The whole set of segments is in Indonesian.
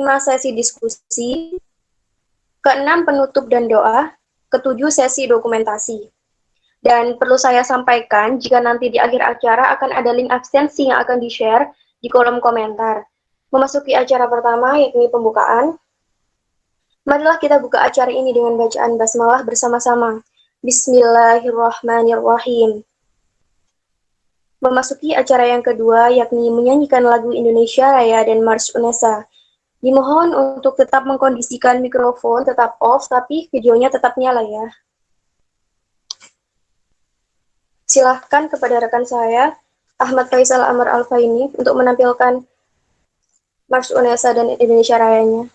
kelima, sesi diskusi. Keenam, penutup dan doa. Ketujuh, sesi dokumentasi. Dan perlu saya sampaikan, jika nanti di akhir acara akan ada link absensi yang akan di-share di kolom komentar. Memasuki acara pertama, yakni pembukaan. Marilah kita buka acara ini dengan bacaan basmalah bersama-sama. Bismillahirrahmanirrahim. Memasuki acara yang kedua, yakni menyanyikan lagu Indonesia Raya dan March UNESA. Dimohon untuk tetap mengkondisikan mikrofon tetap off, tapi videonya tetap nyala ya. Silahkan kepada rekan saya, Ahmad Faisal Amar Alfaini, untuk menampilkan March UNESA dan Indonesia Rayanya.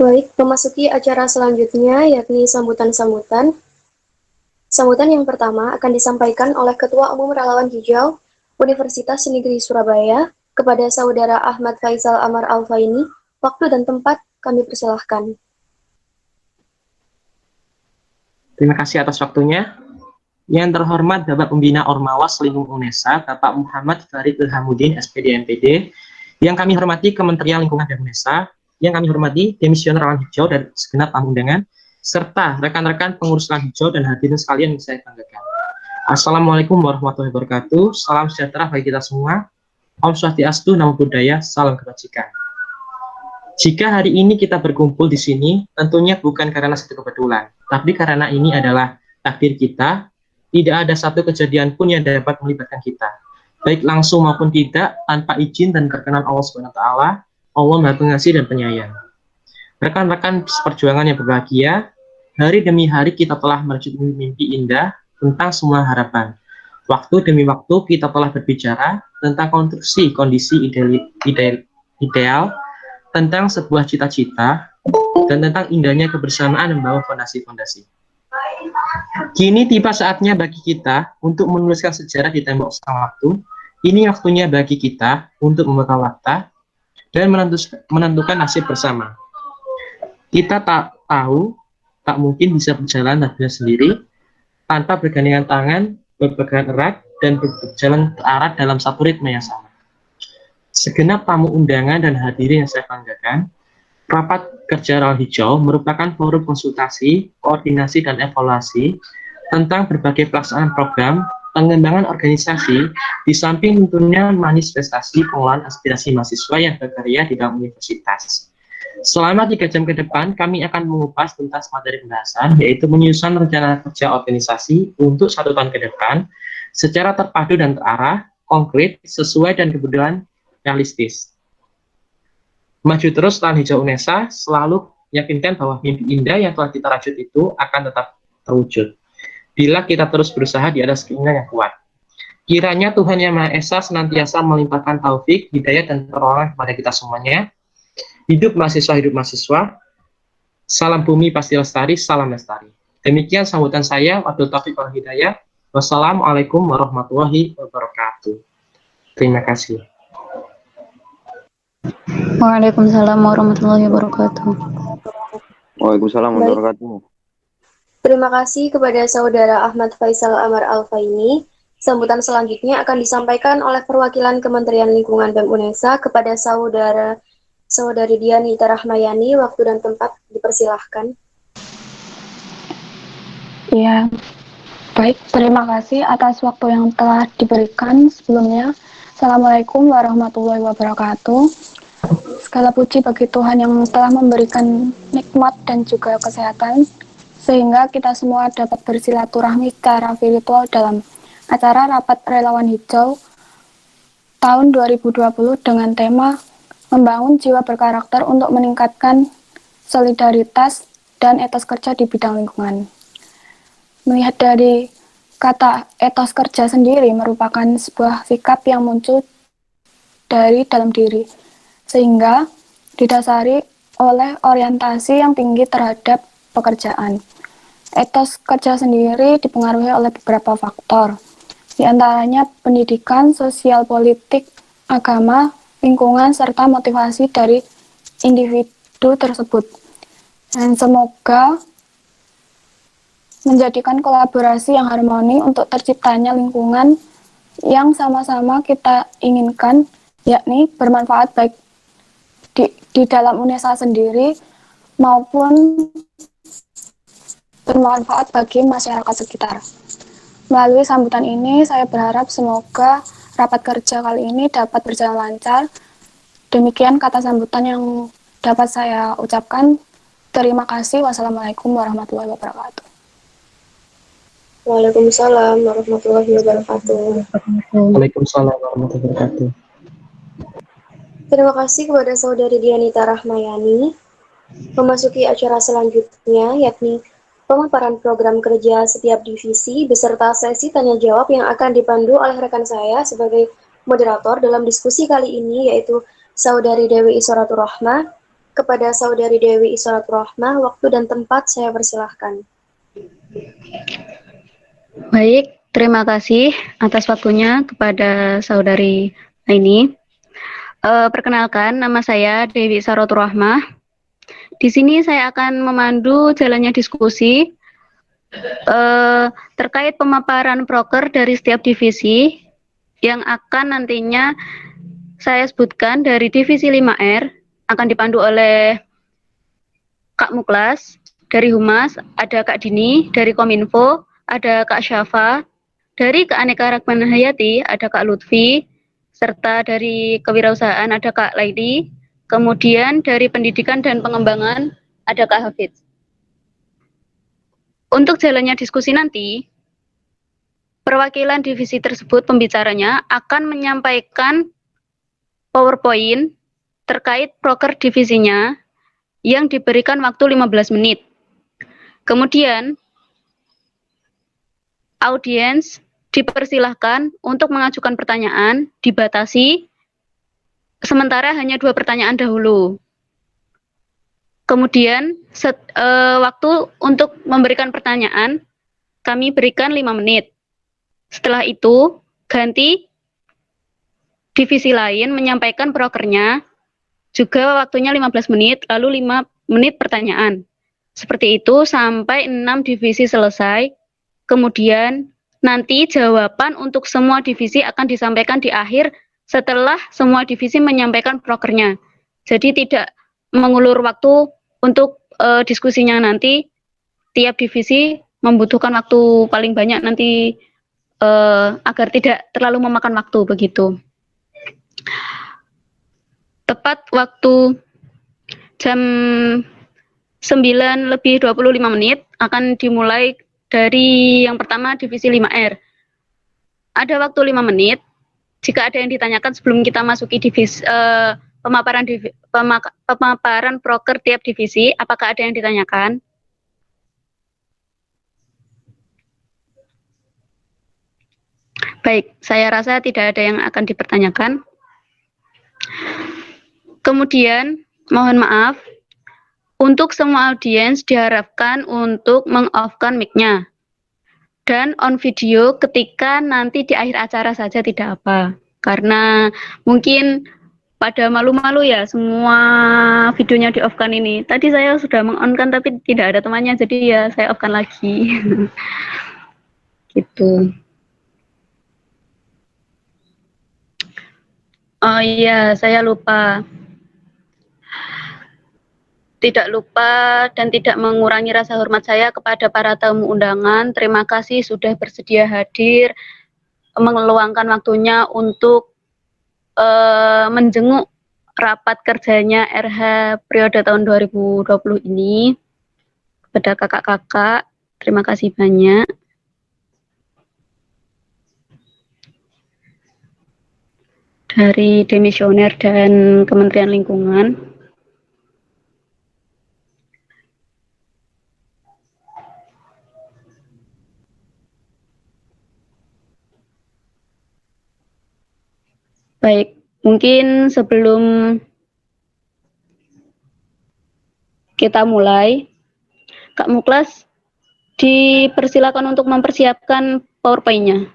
Baik, memasuki acara selanjutnya, yakni sambutan-sambutan. Sambutan yang pertama akan disampaikan oleh Ketua Umum Relawan Hijau Universitas Negeri Surabaya kepada Saudara Ahmad Faisal Amar Alfaini. Waktu dan tempat kami persilahkan. Terima kasih atas waktunya. Yang terhormat Bapak Pembina Ormawas Lingkungan UNESA, Bapak Muhammad Farid Ilhamuddin, SPD MPD. Yang kami hormati Kementerian Lingkungan dan UNESA, yang kami hormati Demisioner Relawan Hijau dan segenap tamu undangan, serta rekan-rekan pengurus Relawan Hijau dan hadirin sekalian yang saya banggakan. Assalamualaikum warahmatullahi wabarakatuh. Salam sejahtera bagi kita semua. Om Swastiastu, Namo Buddhaya, salam kebajikan. Jika hari ini kita berkumpul di sini, tentunya bukan karena satu kebetulan, tapi karena ini adalah takdir kita. Tidak ada satu kejadian pun yang dapat melibatkan kita, baik langsung maupun tidak, tanpa izin dan perkenan Allah SWT. Allah Maha Pengasih dan Penyayang. Rekan-rekan seperjuangan yang berbahagia, hari demi hari kita telah merajut mimpi indah tentang semua harapan. Waktu demi waktu kita telah berbicara tentang konstruksi kondisi ideal, tentang sebuah cita-cita, dan tentang indahnya kebersamaan membangun fondasi-fondasi. Kini tiba saatnya bagi kita untuk menuliskan sejarah di tembok sang waktu. Ini waktunya bagi kita untuk membuka fakta dan menentukan nasib bersama. Kita tak tahu, tak mungkin bisa berjalan sendiri, tanpa bergandengan tangan, berpegangan erat, dan berjalan terarah dalam satu ritme yang sama. Segenap tamu undangan dan hadirin yang saya banggakan, Rapat Kerja Relawan Hijau merupakan forum konsultasi, koordinasi, dan evaluasi tentang berbagai pelaksanaan program, pengembangan organisasi, di samping tentunya manifestasi pengelolaan aspirasi mahasiswa yang berkarya di dalam universitas. Selama 3 jam ke depan, kami akan mengupas tuntas materi pembahasan, yaitu menyusun rencana kerja organisasi untuk 1 tahun ke depan, secara terpadu dan terarah, konkret, sesuai dan kebutuhan realistis. Maju terus Relawan Hijau UNESA selalu yakinkan bahwa mimpi indah yang telah kita rajut itu akan tetap terwujud, bila kita terus berusaha di atas keinginan yang kuat. Kiranya Tuhan Yang Maha Esa senantiasa melimpahkan taufik, hidayah, dan pertolongan kepada kita semuanya. Hidup mahasiswa, salam bumi pasti lestari, salam lestari. Demikian sambutan saya, Abdul Taufik wal Hidayah. Wassalamualaikum warahmatullahi wabarakatuh. Terima kasih. Waalaikumsalam warahmatullahi wabarakatuh. Waalaikumsalam warahmatullahi wabarakatuh. Terima kasih kepada Saudara Ahmad Faisal Amar Al-Faini. Sambutan selanjutnya akan disampaikan oleh perwakilan Kementerian Lingkungan BEM UNESA kepada Saudari Dianita Rahmayani. Waktu dan tempat dipersilahkan. Ya, baik. Terima kasih atas waktu yang telah diberikan sebelumnya. Assalamualaikum warahmatullahi wabarakatuh. Segala puji bagi Tuhan yang telah memberikan nikmat dan juga kesehatan, sehingga kita semua dapat bersilaturahmi secara virtual dalam acara Rapat Relawan Hijau tahun 2020 dengan tema membangun jiwa berkarakter untuk meningkatkan solidaritas dan etos kerja di bidang lingkungan. Melihat dari kata etos kerja sendiri merupakan sebuah sikap yang muncul dari dalam diri, sehingga didasari oleh orientasi yang tinggi terhadap pekerjaan. Etos kerja sendiri dipengaruhi oleh beberapa faktor, di antaranya pendidikan, sosial politik, agama, lingkungan, serta motivasi dari individu tersebut. Dan semoga menjadikan kolaborasi yang harmoni untuk terciptanya lingkungan yang sama-sama kita inginkan, yakni bermanfaat baik di dalam UNESA sendiri maupun bermanfaat bagi masyarakat sekitar. Melalui sambutan ini, saya berharap semoga rapat kerja kali ini dapat berjalan lancar. Demikian kata sambutan yang dapat saya ucapkan. Terima kasih. Wassalamualaikum warahmatullahi wabarakatuh. Waalaikumsalam warahmatullahi wabarakatuh. Waalaikumsalam warahmatullahi wabarakatuh. Terima kasih kepada Saudari Dianita Rahmayani. Memasuki acara selanjutnya, yakni pemaparan program kerja setiap divisi beserta sesi tanya jawab yang akan dipandu oleh rekan saya sebagai moderator dalam diskusi kali ini, yaitu Saudari Dewi Iswaratur Rahmah. Kepada Saudari Dewi Iswaratur Rahmah, waktu dan tempat saya persilahkan. Baik, terima kasih atas waktunya kepada Saudari ini. Perkenalkan, nama saya Dewi Iswaratur Rahmah. Di sini saya akan memandu jalannya diskusi terkait pemaparan proker dari setiap divisi yang akan nantinya saya sebutkan dari Divisi 5R akan dipandu oleh Kak Muklas, dari Humas ada Kak Dini, dari Kominfo ada Kak Syafa, dari Keanekaragaman Hayati ada Kak Lutfi, serta dari Kewirausahaan ada Kak Laili, kemudian dari Pendidikan dan Pengembangan ada Kak Hafidz. Untuk jalannya diskusi nanti, perwakilan divisi tersebut pembicaranya akan menyampaikan PowerPoint terkait proker divisinya yang diberikan waktu 15 menit. Kemudian, audiens dipersilahkan untuk mengajukan pertanyaan, dibatasi, sementara hanya 2 pertanyaan dahulu. Kemudian, waktu untuk memberikan pertanyaan, kami berikan 5 menit. Setelah itu, ganti divisi lain menyampaikan prokernya, juga waktunya 15 menit, lalu 5 menit pertanyaan. Seperti itu sampai 6 divisi selesai. Kemudian nanti jawaban untuk semua divisi akan disampaikan di akhir setelah semua divisi menyampaikan prokernya. Jadi tidak mengulur waktu untuk diskusinya nanti. Tiap divisi membutuhkan waktu paling banyak nanti agar tidak terlalu memakan waktu begitu. Tepat waktu jam 9:25 akan dimulai dari yang pertama divisi 5R. Ada waktu 5 menit. Jika ada yang ditanyakan sebelum kita masuki divisi pemaparan proker tiap divisi, apakah ada yang ditanyakan? Baik, saya rasa tidak ada yang akan dipertanyakan. Kemudian, mohon maaf, untuk semua audiens diharapkan untuk meng-off-kan mic-nya. Dan on video ketika nanti di akhir acara saja tidak apa. Karena mungkin pada malu-malu ya semua videonya di-off-kan ini. Tadi saya sudah meng-on-kan tapi tidak ada temannya, jadi ya saya off-kan lagi. Gitu. Oh iya, saya lupa. Tidak lupa dan tidak mengurangi rasa hormat saya kepada para tamu undangan. Terima kasih sudah bersedia hadir, meluangkan waktunya untuk menjenguk rapat kerjanya RH periode tahun 2020 ini. Kepada kakak-kakak, terima kasih banyak. Dari Demisioner dan Kementerian Lingkungan. Baik, mungkin sebelum kita mulai, Kak Muklas dipersilakan untuk mempersiapkan PowerPoint-nya.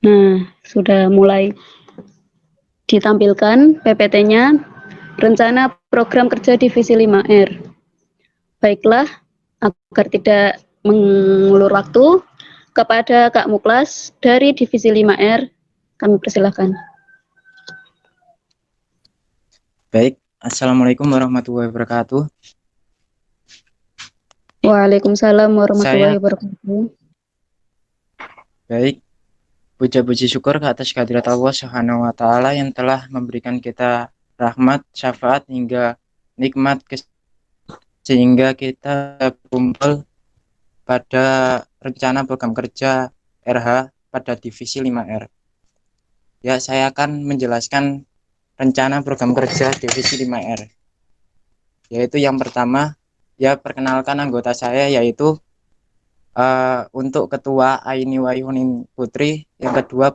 Nah, sudah mulai ditampilkan PPT-nya. Rencana program kerja divisi 5R. Baiklah, agar tidak mengulur waktu, kepada Kak Muklas dari divisi 5R, kami persilahkan. Baik, Assalamualaikum warahmatullahi wabarakatuh. Waalaikumsalam warahmatullahi wabarakatuh. Baik, puja-puji syukur ke atas kehadirat Allah Subhanahu wa Ta'ala yang telah memberikan kita rahmat, syafaat hingga nikmat sehingga kita kumpul pada rencana program kerja RH pada divisi 5R. Ya, saya akan menjelaskan rencana program kerja divisi 5R. Yaitu yang pertama, ya perkenalkan anggota saya yaitu untuk ketua Aini Wayuning Putri, yang kedua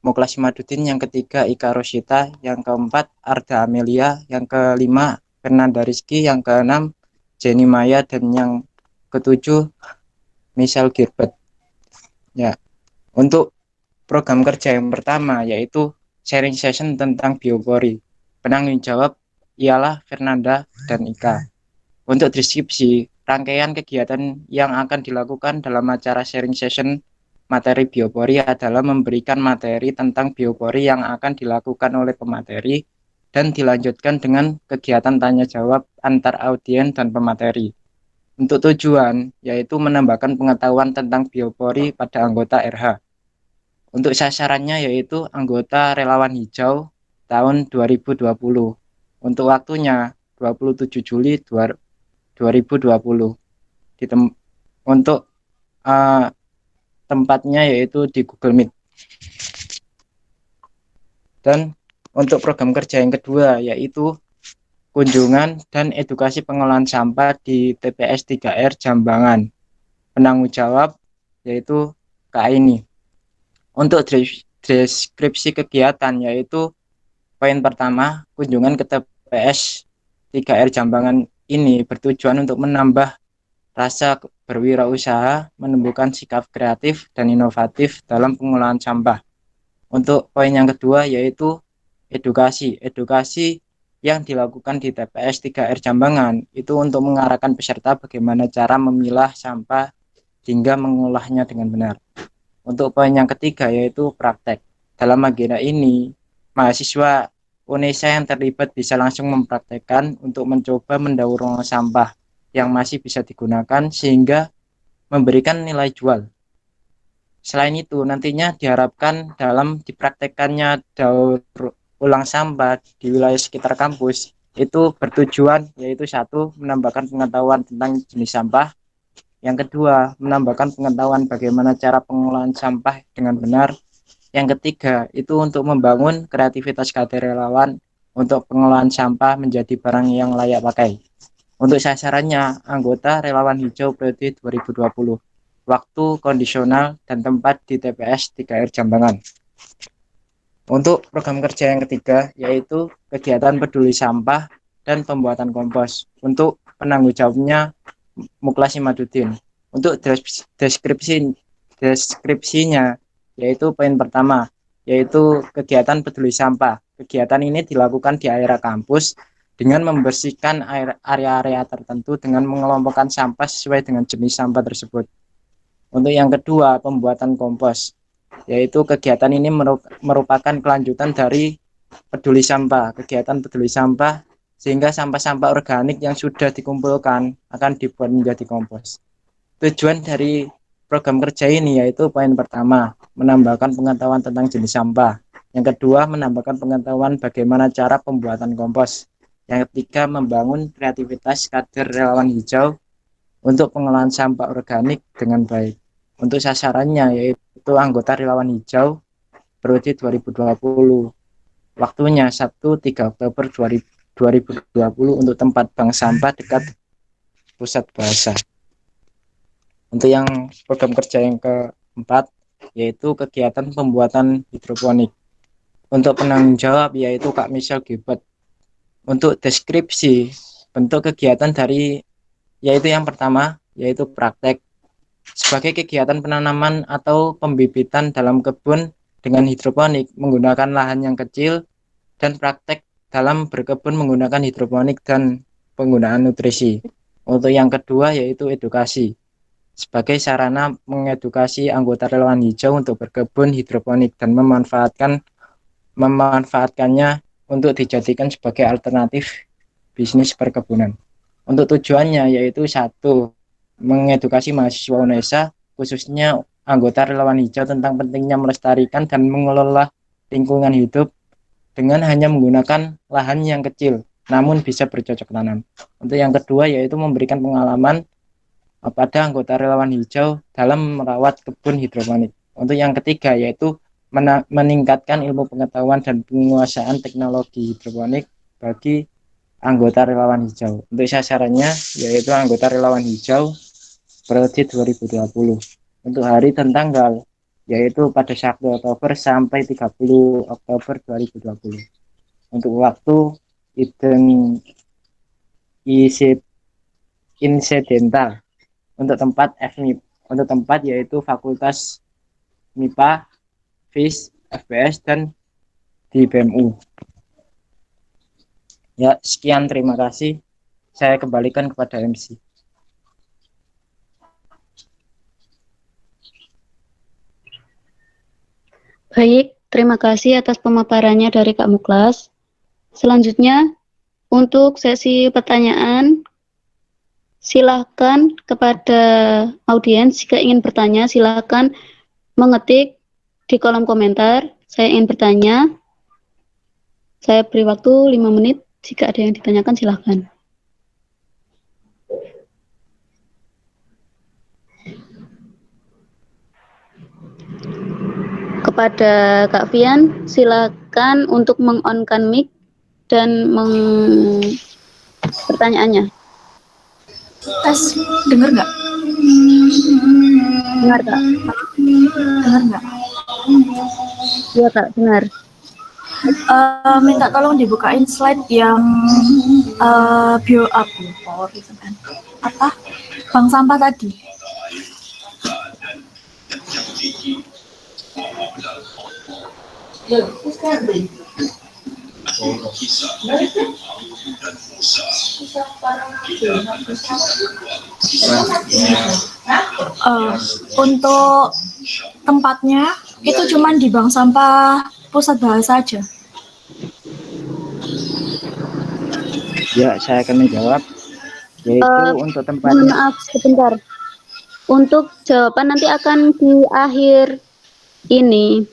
Muklas Madudin, yang ketiga Ika Rosyita, yang keempat Arda Amelia, yang kelima Fernanda Rizky, yang keenam Jenny Maya, dan yang ketujuh Michelle Girbert. Ya, untuk program kerja yang pertama yaitu sharing session tentang biopori. Penanggung jawab ialah Fernanda dan Ika. Untuk deskripsi, rangkaian kegiatan yang akan dilakukan dalam acara sharing session materi biopori adalah memberikan materi tentang biopori yang akan dilakukan oleh pemateri dan dilanjutkan dengan kegiatan tanya jawab antar audien dan pemateri. Untuk tujuan, yaitu menambahkan pengetahuan tentang biopori pada anggota RH. Untuk sasarannya yaitu anggota relawan hijau tahun 2020. Untuk waktunya 27 Juli 2020. Untuk tempatnya yaitu di Google Meet. Dan untuk program kerja yang kedua yaitu kunjungan dan edukasi pengolahan sampah di TPS 3R Jambangan. Penanggung jawab yaitu Kak ini. Untuk deskripsi kegiatan yaitu poin pertama, kunjungan ke TPS 3R Jambangan ini bertujuan untuk menambah rasa berwirausaha, menumbuhkan sikap kreatif dan inovatif dalam pengolahan sampah. Untuk poin yang kedua yaitu edukasi. Edukasi yang dilakukan di TPS 3R Jambangan itu untuk mengarahkan peserta bagaimana cara memilah sampah hingga mengolahnya dengan benar. Untuk poin yang ketiga yaitu praktek. Dalam agenda ini, mahasiswa UNESA yang terlibat bisa langsung mempraktekkan untuk mencoba mendaur ulang sampah yang masih bisa digunakan sehingga memberikan nilai jual. Selain itu, nantinya diharapkan dalam dipraktekkannya daur ulang sampah di wilayah sekitar kampus itu bertujuan yaitu satu, menambahkan pengetahuan tentang jenis sampah. Yang kedua, menambahkan pengetahuan bagaimana cara pengolahan sampah dengan benar. Yang ketiga, itu untuk membangun kreativitas kader relawan untuk pengolahan sampah menjadi barang yang layak pakai. Untuk sasarannya, anggota relawan hijau periode 2020. Waktu kondisional dan tempat di TPS 3R Jambangan. Untuk program kerja yang ketiga, yaitu kegiatan peduli sampah dan pembuatan kompos. Untuk penanggung jawabnya, Muklas Imaduddin. Untuk deskripsinya, yaitu poin pertama, yaitu kegiatan peduli sampah. Kegiatan ini dilakukan di area kampus dengan membersihkan area-area tertentu dengan mengelompokkan sampah sesuai dengan jenis sampah tersebut. Untuk yang kedua, pembuatan kompos. Yaitu kegiatan ini merupakan kelanjutan dari peduli sampah, kegiatan peduli sampah, sehingga sampah-sampah organik yang sudah dikumpulkan akan dibuat menjadi kompos. Tujuan dari program kerja ini yaitu poin pertama, menambahkan pengetahuan tentang jenis sampah. Yang kedua, menambahkan pengetahuan bagaimana cara pembuatan kompos. Yang ketiga, membangun kreativitas kader relawan hijau untuk pengolahan sampah organik dengan baik. Untuk sasarannya yaitu anggota relawan hijau periode 2020. Waktunya Sabtu 3 Oktober 2020 untuk tempat bank sampah dekat pusat bahasa. Untuk yang program kerja yang keempat yaitu kegiatan pembuatan hidroponik. Untuk penanggung jawab yaitu Kak Michelle Gilbert. Untuk deskripsi bentuk kegiatan dari yaitu yang pertama yaitu praktek. Sebagai kegiatan penanaman atau pembibitan dalam kebun dengan hidroponik menggunakan lahan yang kecil dan praktek dalam berkebun menggunakan hidroponik dan penggunaan nutrisi. Untuk yang kedua yaitu edukasi. Sebagai sarana mengedukasi anggota relawan hijau untuk berkebun hidroponik dan memanfaatkannya untuk dijadikan sebagai alternatif bisnis perkebunan. Untuk tujuannya yaitu satu, mengedukasi mahasiswa UNESA khususnya anggota relawan hijau tentang pentingnya melestarikan dan mengelola lingkungan hidup dengan hanya menggunakan lahan yang kecil namun bisa bercocok tanam. Untuk yang kedua yaitu memberikan pengalaman pada anggota relawan hijau dalam merawat kebun hidroponik. Untuk yang ketiga yaitu meningkatkan ilmu pengetahuan dan penguasaan teknologi hidroponik bagi anggota relawan hijau. Untuk sasarannya yaitu anggota relawan hijau periode 2020. Untuk hari dan tanggal yaitu pada 1 Oktober sampai 30 Oktober 2020. Untuk waktu insidental. Untuk tempat FMIP. Untuk tempat yaitu Fakultas MIPA, FIS, FPS dan di BMU. Ya, sekian, terima kasih. Saya kembalikan kepada MC. Baik, terima kasih atas pemaparannya dari Kak Muklas. Selanjutnya, untuk sesi pertanyaan, silakan kepada audiens jika ingin bertanya, silakan mengetik di kolom komentar. Saya ingin bertanya. Saya beri waktu 5 menit. Jika ada yang ditanyakan, silakan. Kepada Kak Fian, silakan untuk meng-on-kan mic dan pertanyaannya. Tes, dengar nggak? Dengar, Kak? Dengar nggak? Iya, Kak, benar. Minta tolong dibukain slide yang apa? Bank sampah tadi. Untuk tempatnya itu cuma di bank sampah pusat bahasa aja. Ya, saya akan menjawab. Yaitu untuk Mohon tempatnya. maaf, sebentar. Untuk jawaban nanti akan di akhir ini.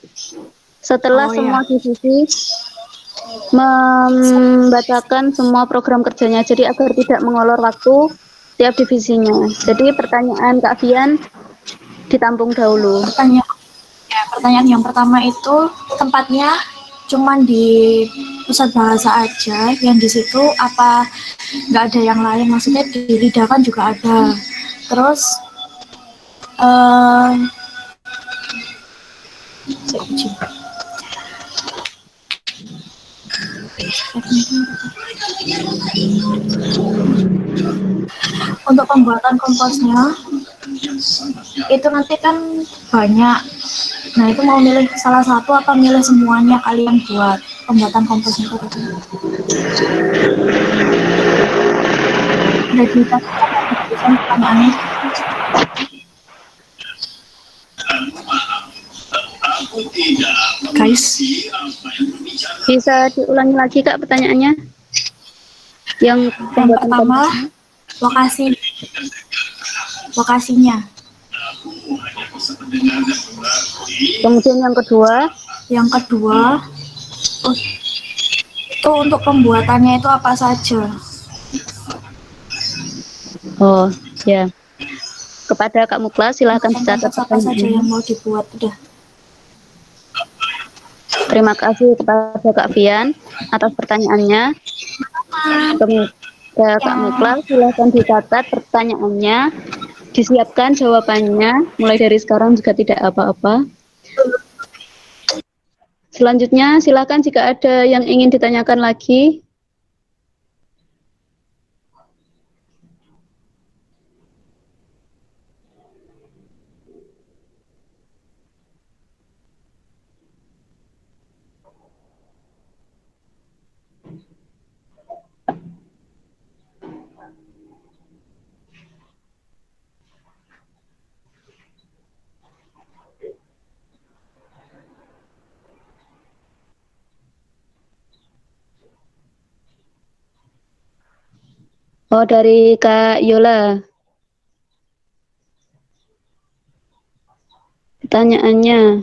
Setelah semua divisi membacakan semua program kerjanya, jadi agar tidak mengolor waktu tiap divisinya. Jadi pertanyaan Kak Fian ditampung dahulu. Pertanyaan yang pertama itu tempatnya cuman di pusat bahasa aja, yang di situ apa nggak ada yang lain, maksudnya di Lidah kan juga ada. Terus untuk pembuatan komposnya itu nanti kan banyak. Nah, itu mau milih salah satu apa milih semuanya kalian buat pembuatan komposnya itu? Udah dikasih pertanyaannya. Guys, bisa diulangi lagi Kak pertanyaannya? Yang pertama, lokasinya. Kemudian yang kedua itu untuk pembuatannya itu apa saja? Oh ya, kepada Kak Muklas silahkan dicatat apa saja yang mau dibuat. Udah. Terima kasih kepada Kak Fian atas pertanyaannya. Kepada Kak Muklas silahkan dicatat pertanyaannya, disiapkan jawabannya, mulai dari sekarang juga tidak apa-apa. Selanjutnya silakan jika ada yang ingin ditanyakan lagi. Oh, dari Kak Yola. Pertanyaannya.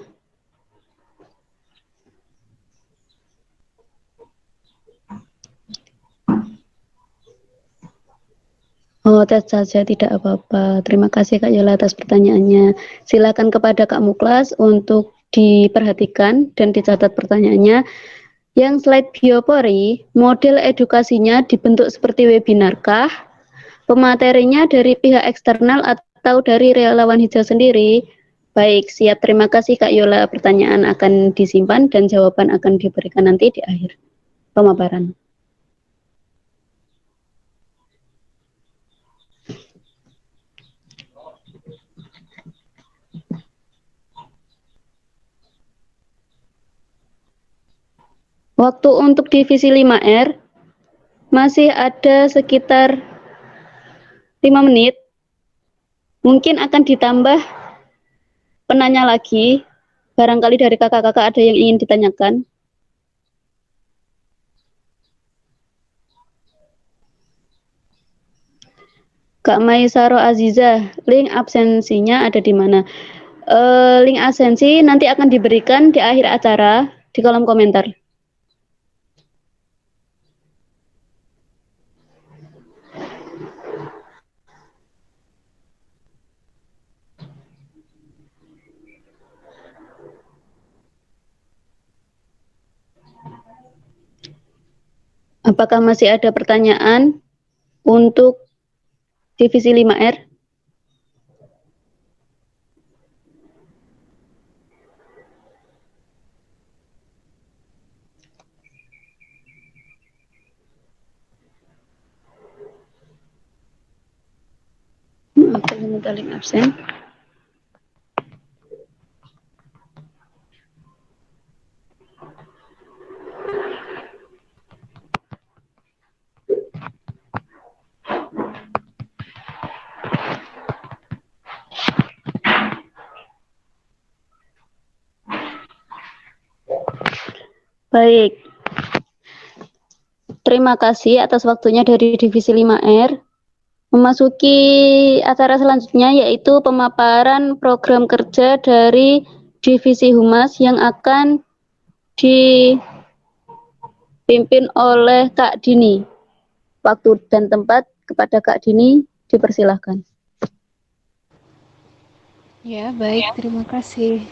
Oh, tes saja, tidak apa-apa. Terima kasih Kak Yola atas pertanyaannya. Silakan kepada Kak Muklas untuk diperhatikan dan dicatat pertanyaannya. Yang slide biopori, model edukasinya dibentuk seperti webinarkah? Pematerinya dari pihak eksternal atau dari relawan hijau sendiri? Baik, siap. Terima kasih Kak Yola. Pertanyaan akan disimpan dan jawaban akan diberikan nanti di akhir pemaparan. Waktu untuk divisi 5R Masih ada sekitar 5 menit. Mungkin akan ditambah penanya lagi. Barangkali dari kakak-kakak ada yang ingin ditanyakan. Kak Maisaro Aziza, link absensinya ada di mana? Link absensi nanti akan diberikan di akhir acara di kolom komentar. Apakah masih ada pertanyaan untuk divisi 5R? Maaf, saya minta link absen. Baik. Terima kasih atas waktunya dari divisi 5R. Memasuki acara selanjutnya yaitu pemaparan program kerja dari divisi Humas yang akan dipimpin oleh Kak Dini. Waktu dan tempat kepada Kak Dini dipersilahkan. Ya, baik, terima kasih.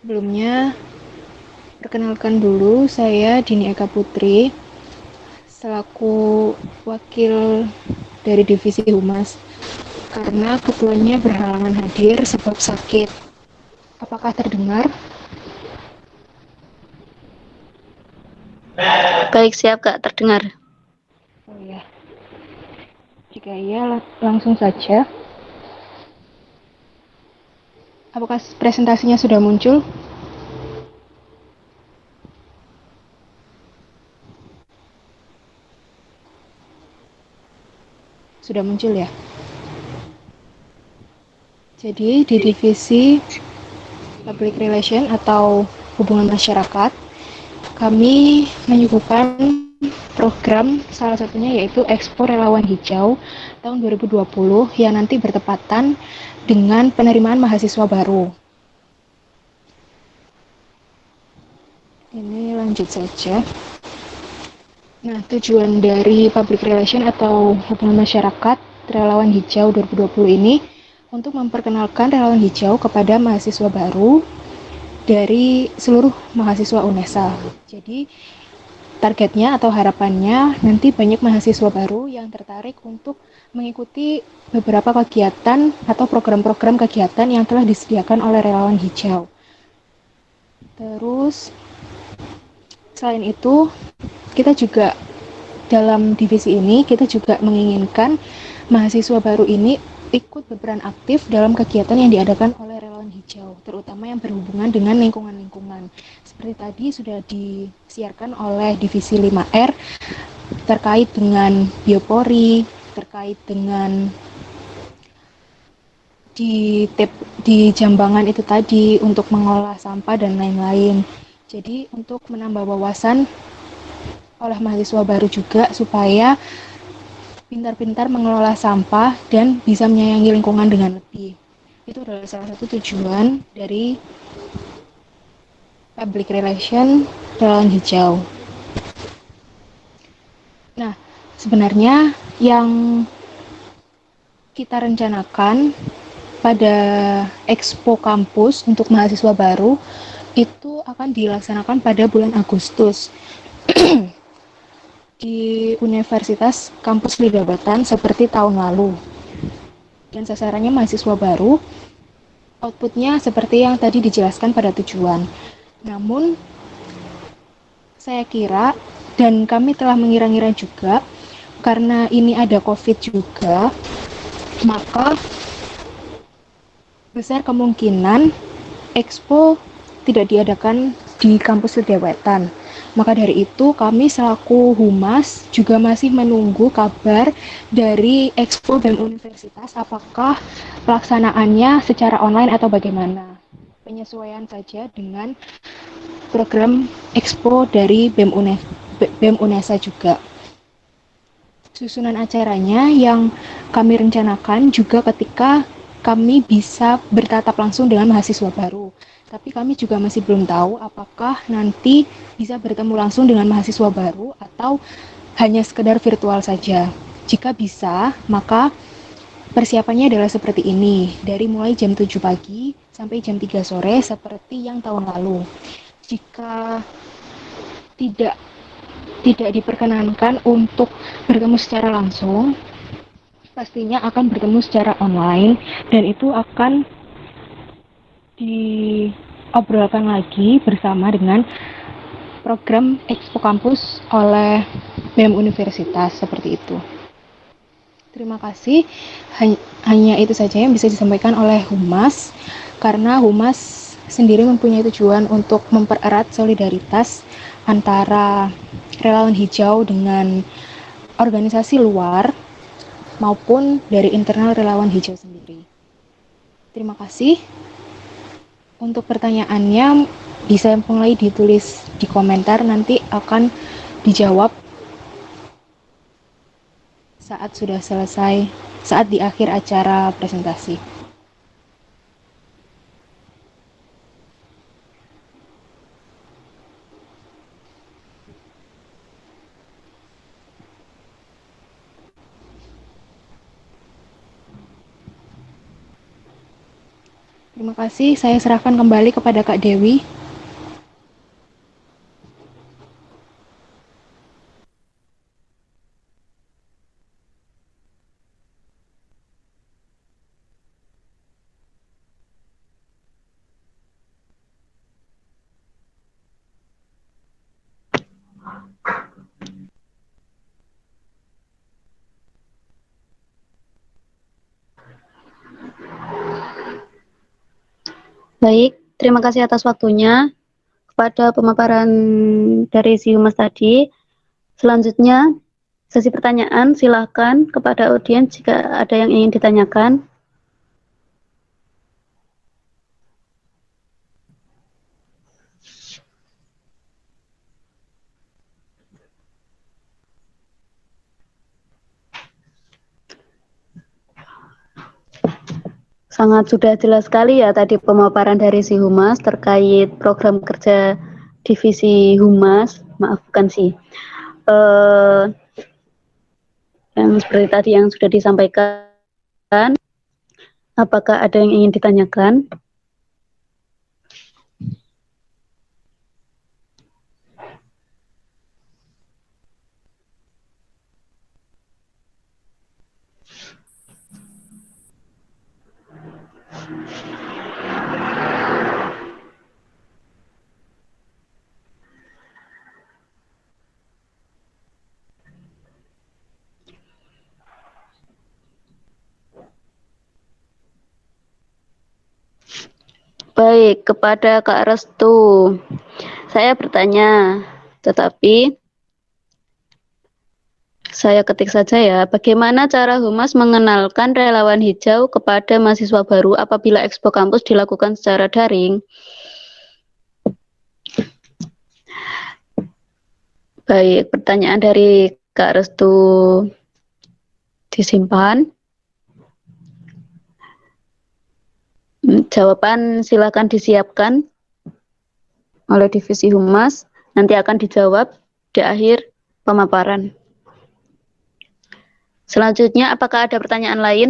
Sebelumnya, perkenalkan dulu, saya Dini Eka Putri, selaku wakil dari divisi Humas, karena ketuanya berhalangan hadir sebab sakit. Apakah terdengar? Baik, siap Kak, terdengar. Oh ya, jika iya langsung saja. Apakah presentasinya sudah muncul? Sudah muncul ya? Jadi di divisi Public Relation atau hubungan masyarakat, kami menyuguhkan program salah satunya yaitu Expo Relawan Hijau tahun 2020 yang nanti bertepatan dengan penerimaan mahasiswa baru. Ini lanjut saja. Nah, tujuan dari Public Relation atau hubungan masyarakat Relawan Hijau 2020 ini untuk memperkenalkan Relawan Hijau kepada mahasiswa baru dari seluruh mahasiswa UNESA. Jadi, targetnya atau harapannya nanti banyak mahasiswa baru yang tertarik untuk mengikuti beberapa kegiatan atau program-program kegiatan yang telah disediakan oleh Relawan Hijau. Terus, selain itu, kita juga dalam divisi ini, kita juga menginginkan mahasiswa baru ini ikut berperan aktif dalam kegiatan yang diadakan oleh Relawan Hijau, terutama yang berhubungan dengan lingkungan-lingkungan. Seperti tadi sudah disiarkan oleh divisi 5R terkait dengan biopori, terkait dengan di Jambangan itu tadi untuk mengolah sampah dan lain-lain. Jadi untuk menambah wawasan oleh mahasiswa baru juga supaya pintar-pintar mengelola sampah dan bisa menyayangi lingkungan dengan lebih. Itu adalah salah satu tujuan dari Public Relation Relawan Hijau. Nah, sebenarnya yang kita rencanakan pada Expo Kampus untuk mahasiswa baru itu akan dilaksanakan pada bulan Agustus di Universitas Kampus Lidabatan seperti tahun lalu. Dan sasarannya mahasiswa baru, outputnya seperti yang tadi dijelaskan pada tujuan. Namun, saya kira, dan kami telah mengira-ngira juga, karena ini ada COVID juga, maka besar kemungkinan Expo tidak diadakan di kampus Sedewetan. Maka dari itu kami selaku Humas juga masih menunggu kabar dari Expo BEM Universitas apakah pelaksanaannya secara online atau bagaimana. Penyesuaian saja dengan program Expo dari BEM UNESA juga. Susunan acaranya yang kami rencanakan juga ketika kami bisa bertatap langsung dengan mahasiswa baru. Tapi kami juga masih belum tahu apakah nanti bisa bertemu langsung dengan mahasiswa baru atau hanya sekedar virtual saja. Jika bisa, maka persiapannya adalah seperti ini, dari mulai jam 7 pagi sampai jam 3 sore seperti yang tahun lalu. Jika tidak diperkenankan untuk bertemu secara langsung, pastinya akan bertemu secara online dan itu akan diobrolkan lagi bersama dengan program Expo Kampus oleh BEM Universitas seperti itu. Terima kasih. Hanya itu saja yang bisa disampaikan oleh Humas karena Humas sendiri mempunyai tujuan untuk mempererat solidaritas antara relawan hijau dengan organisasi luar maupun dari internal relawan hijau sendiri. Terima kasih. Untuk pertanyaannya bisa mulai ditulis di komentar, nanti akan dijawab saat sudah selesai, saat di akhir acara presentasi. Terima kasih, saya serahkan kembali kepada Kak Dewi. Baik, terima kasih atas waktunya kepada pemaparan dari si Humas tadi. Selanjutnya, sesi pertanyaan, silakan kepada audiens jika ada yang ingin ditanyakan. Sangat sudah jelas sekali ya tadi pemaparan dari si Humas terkait program kerja divisi Humas, maaf bukan sih. Yang seperti tadi yang sudah disampaikan, apakah ada yang ingin ditanyakan? Baik, kepada Kak Restu, saya bertanya, tetapi saya ketik saja ya, bagaimana cara Humas mengenalkan relawan hijau kepada mahasiswa baru apabila Expo Kampus dilakukan secara daring? Baik, pertanyaan dari Kak Restu disimpan. Jawaban silakan disiapkan oleh divisi Humas, nanti akan dijawab di akhir pemaparan. Selanjutnya, apakah ada pertanyaan lain?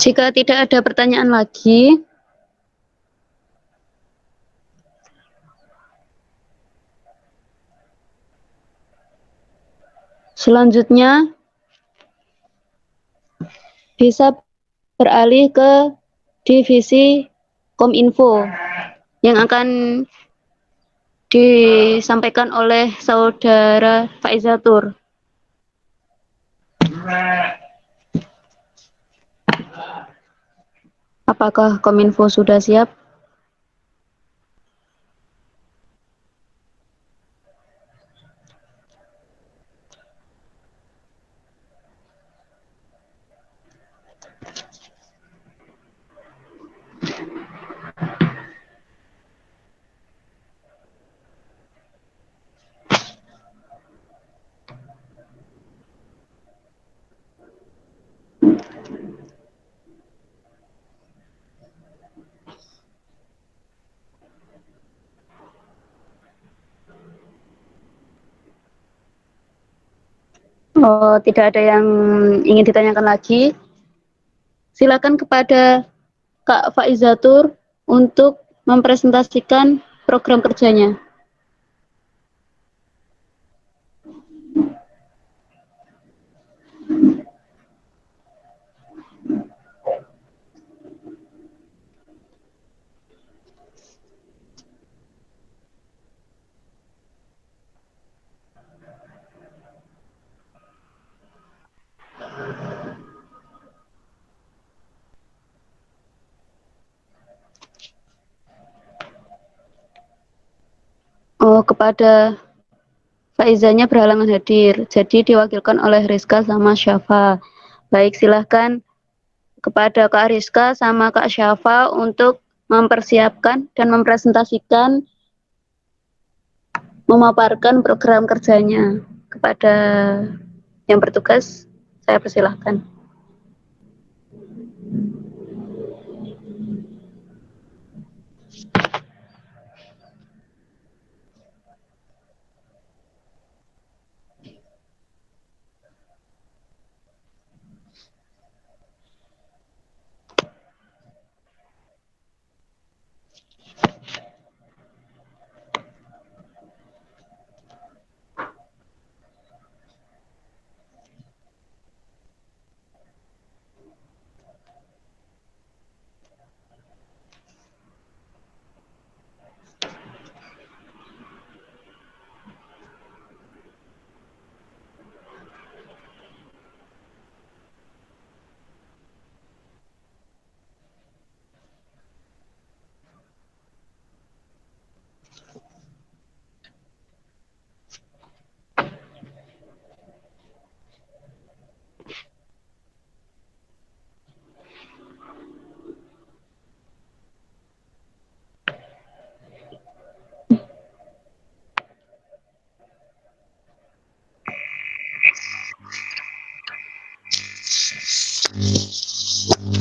Jika tidak ada pertanyaan lagi, selanjutnya bisa beralih ke divisi Kominfo yang akan disampaikan oleh Saudara Faizatur. Apakah Kominfo sudah siap? Oh, tidak ada yang ingin ditanyakan lagi. Silakan kepada Kak Faizatur untuk mempresentasikan program kerjanya. Oh, kepada Faizanya berhalangan hadir, jadi diwakilkan oleh Rizka sama Syafa. Baik, silahkan kepada Kak Rizka sama Kak Syafa untuk mempersiapkan dan mempresentasikan, memaparkan program kerjanya. Kepada yang bertugas, saya persilahkan.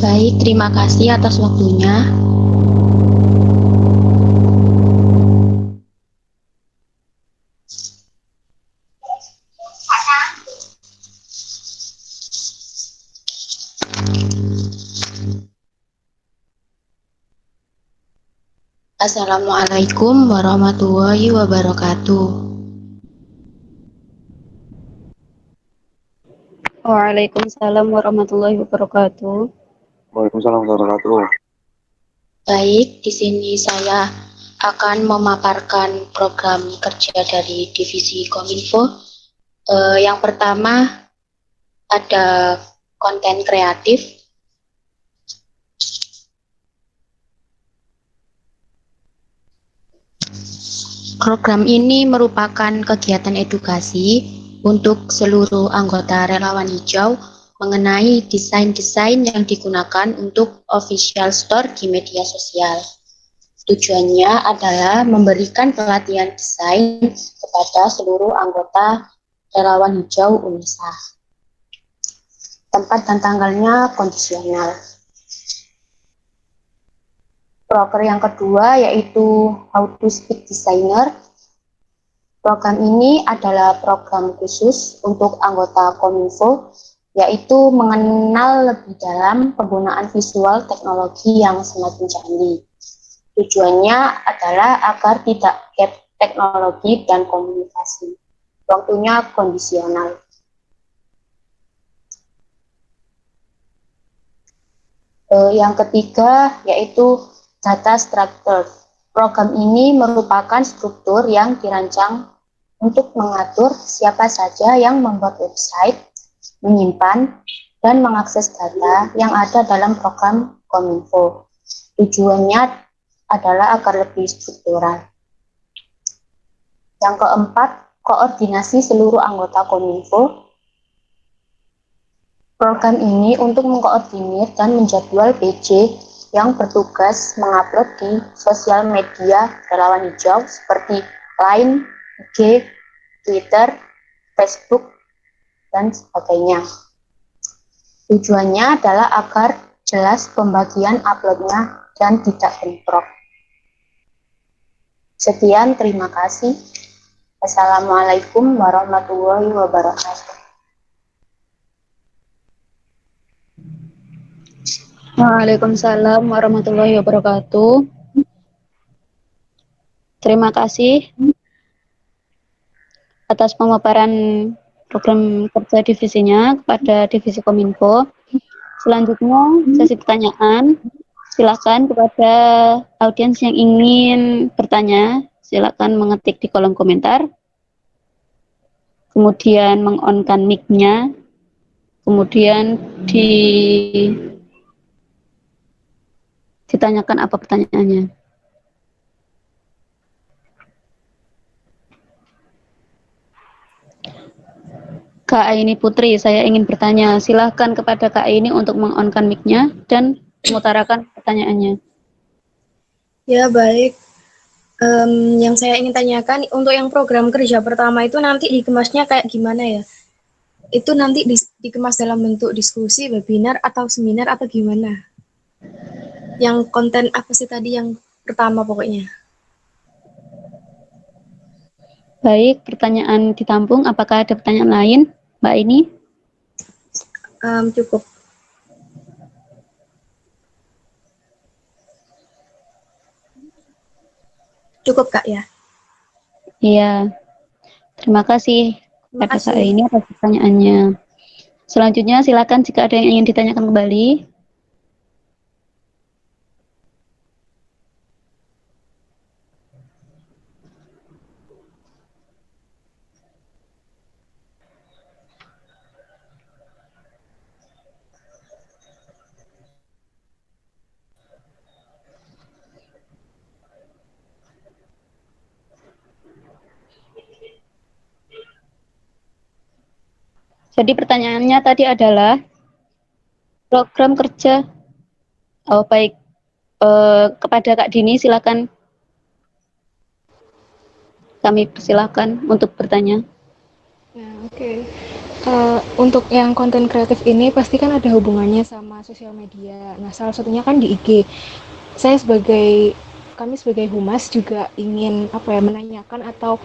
Baik, terima kasih atas waktunya. Assalamualaikum warahmatullahi wabarakatuh. Waalaikumsalam warahmatullahi wabarakatuh. Waalaikumsalam warahmatullahi wabarakatuh. Baik, di sini saya akan memaparkan program kerja dari Divisi Kominfo. Yang pertama ada konten kreatif. Program ini merupakan kegiatan edukasi untuk seluruh anggota relawan hijau mengenai desain-desain yang digunakan untuk official store di media sosial. Tujuannya adalah memberikan pelatihan desain kepada seluruh anggota relawan hijau UNESA. Tempat dan tanggalnya kondisional. Program yang kedua yaitu How to Speak Designer. Program ini adalah program khusus untuk anggota Kominfo yaitu mengenal lebih dalam penggunaan visual teknologi yang semakin canggih. Tujuannya adalah agar tidak gap teknologi dan komunikasi. Waktunya kondisional. Yang ketiga yaitu data structure. Program ini merupakan struktur yang dirancang untuk mengatur siapa saja yang membuat website, menyimpan, dan mengakses data yang ada dalam program Kominfo. Tujuannya adalah agar lebih struktural. Yang keempat, koordinasi seluruh anggota Kominfo. Program ini untuk mengkoordinir dan menjadwal PJ yang bertugas mengupload di sosial media relawan hijau seperti Line, IG, Twitter, Facebook, dan sebagainya. Tujuannya adalah agar jelas pembagian uploadnya dan tidak bentrok. Sekian, terima kasih. Assalamualaikum warahmatullahi wabarakatuh. Waalaikumsalam warahmatullahi wabarakatuh. Terima kasih atas pemaparan program kerja divisinya kepada divisi Kominfo. Selanjutnya sesi pertanyaan. Silakan kepada audiens yang ingin bertanya, silakan mengetik di kolom komentar. Kemudian meng-on-kan mic-nya. Kemudian ditanyakan apa pertanyaannya. Kak Aini Putri, saya ingin bertanya. Silahkan kepada Kak Aini untuk meng-on-kan mic-nya dan mengutarakan pertanyaannya. Ya, baik. Yang saya ingin tanyakan, untuk yang program kerja pertama itu nanti dikemasnya kayak gimana ya? Itu nanti dikemas dalam bentuk diskusi, webinar, atau seminar, atau gimana? Yang konten apa sih tadi yang pertama pokoknya? Baik, pertanyaan ditampung. Apakah ada pertanyaan lain, Mbak Aini? Cukup. Cukup, Kak, ya? Iya. Terima kasih kepada Kak Aini atas pertanyaannya. Selanjutnya, silakan jika ada yang ingin ditanyakan kembali. Jadi pertanyaannya tadi adalah program kerja. Oh baik, kepada Kak Dini silakan. Kami persilakan untuk bertanya. Nah, oke. Untuk yang konten kreatif ini pasti kan ada hubungannya sama sosial media. Nah, salah satunya kan di IG. Kami sebagai humas juga ingin menanyakan atau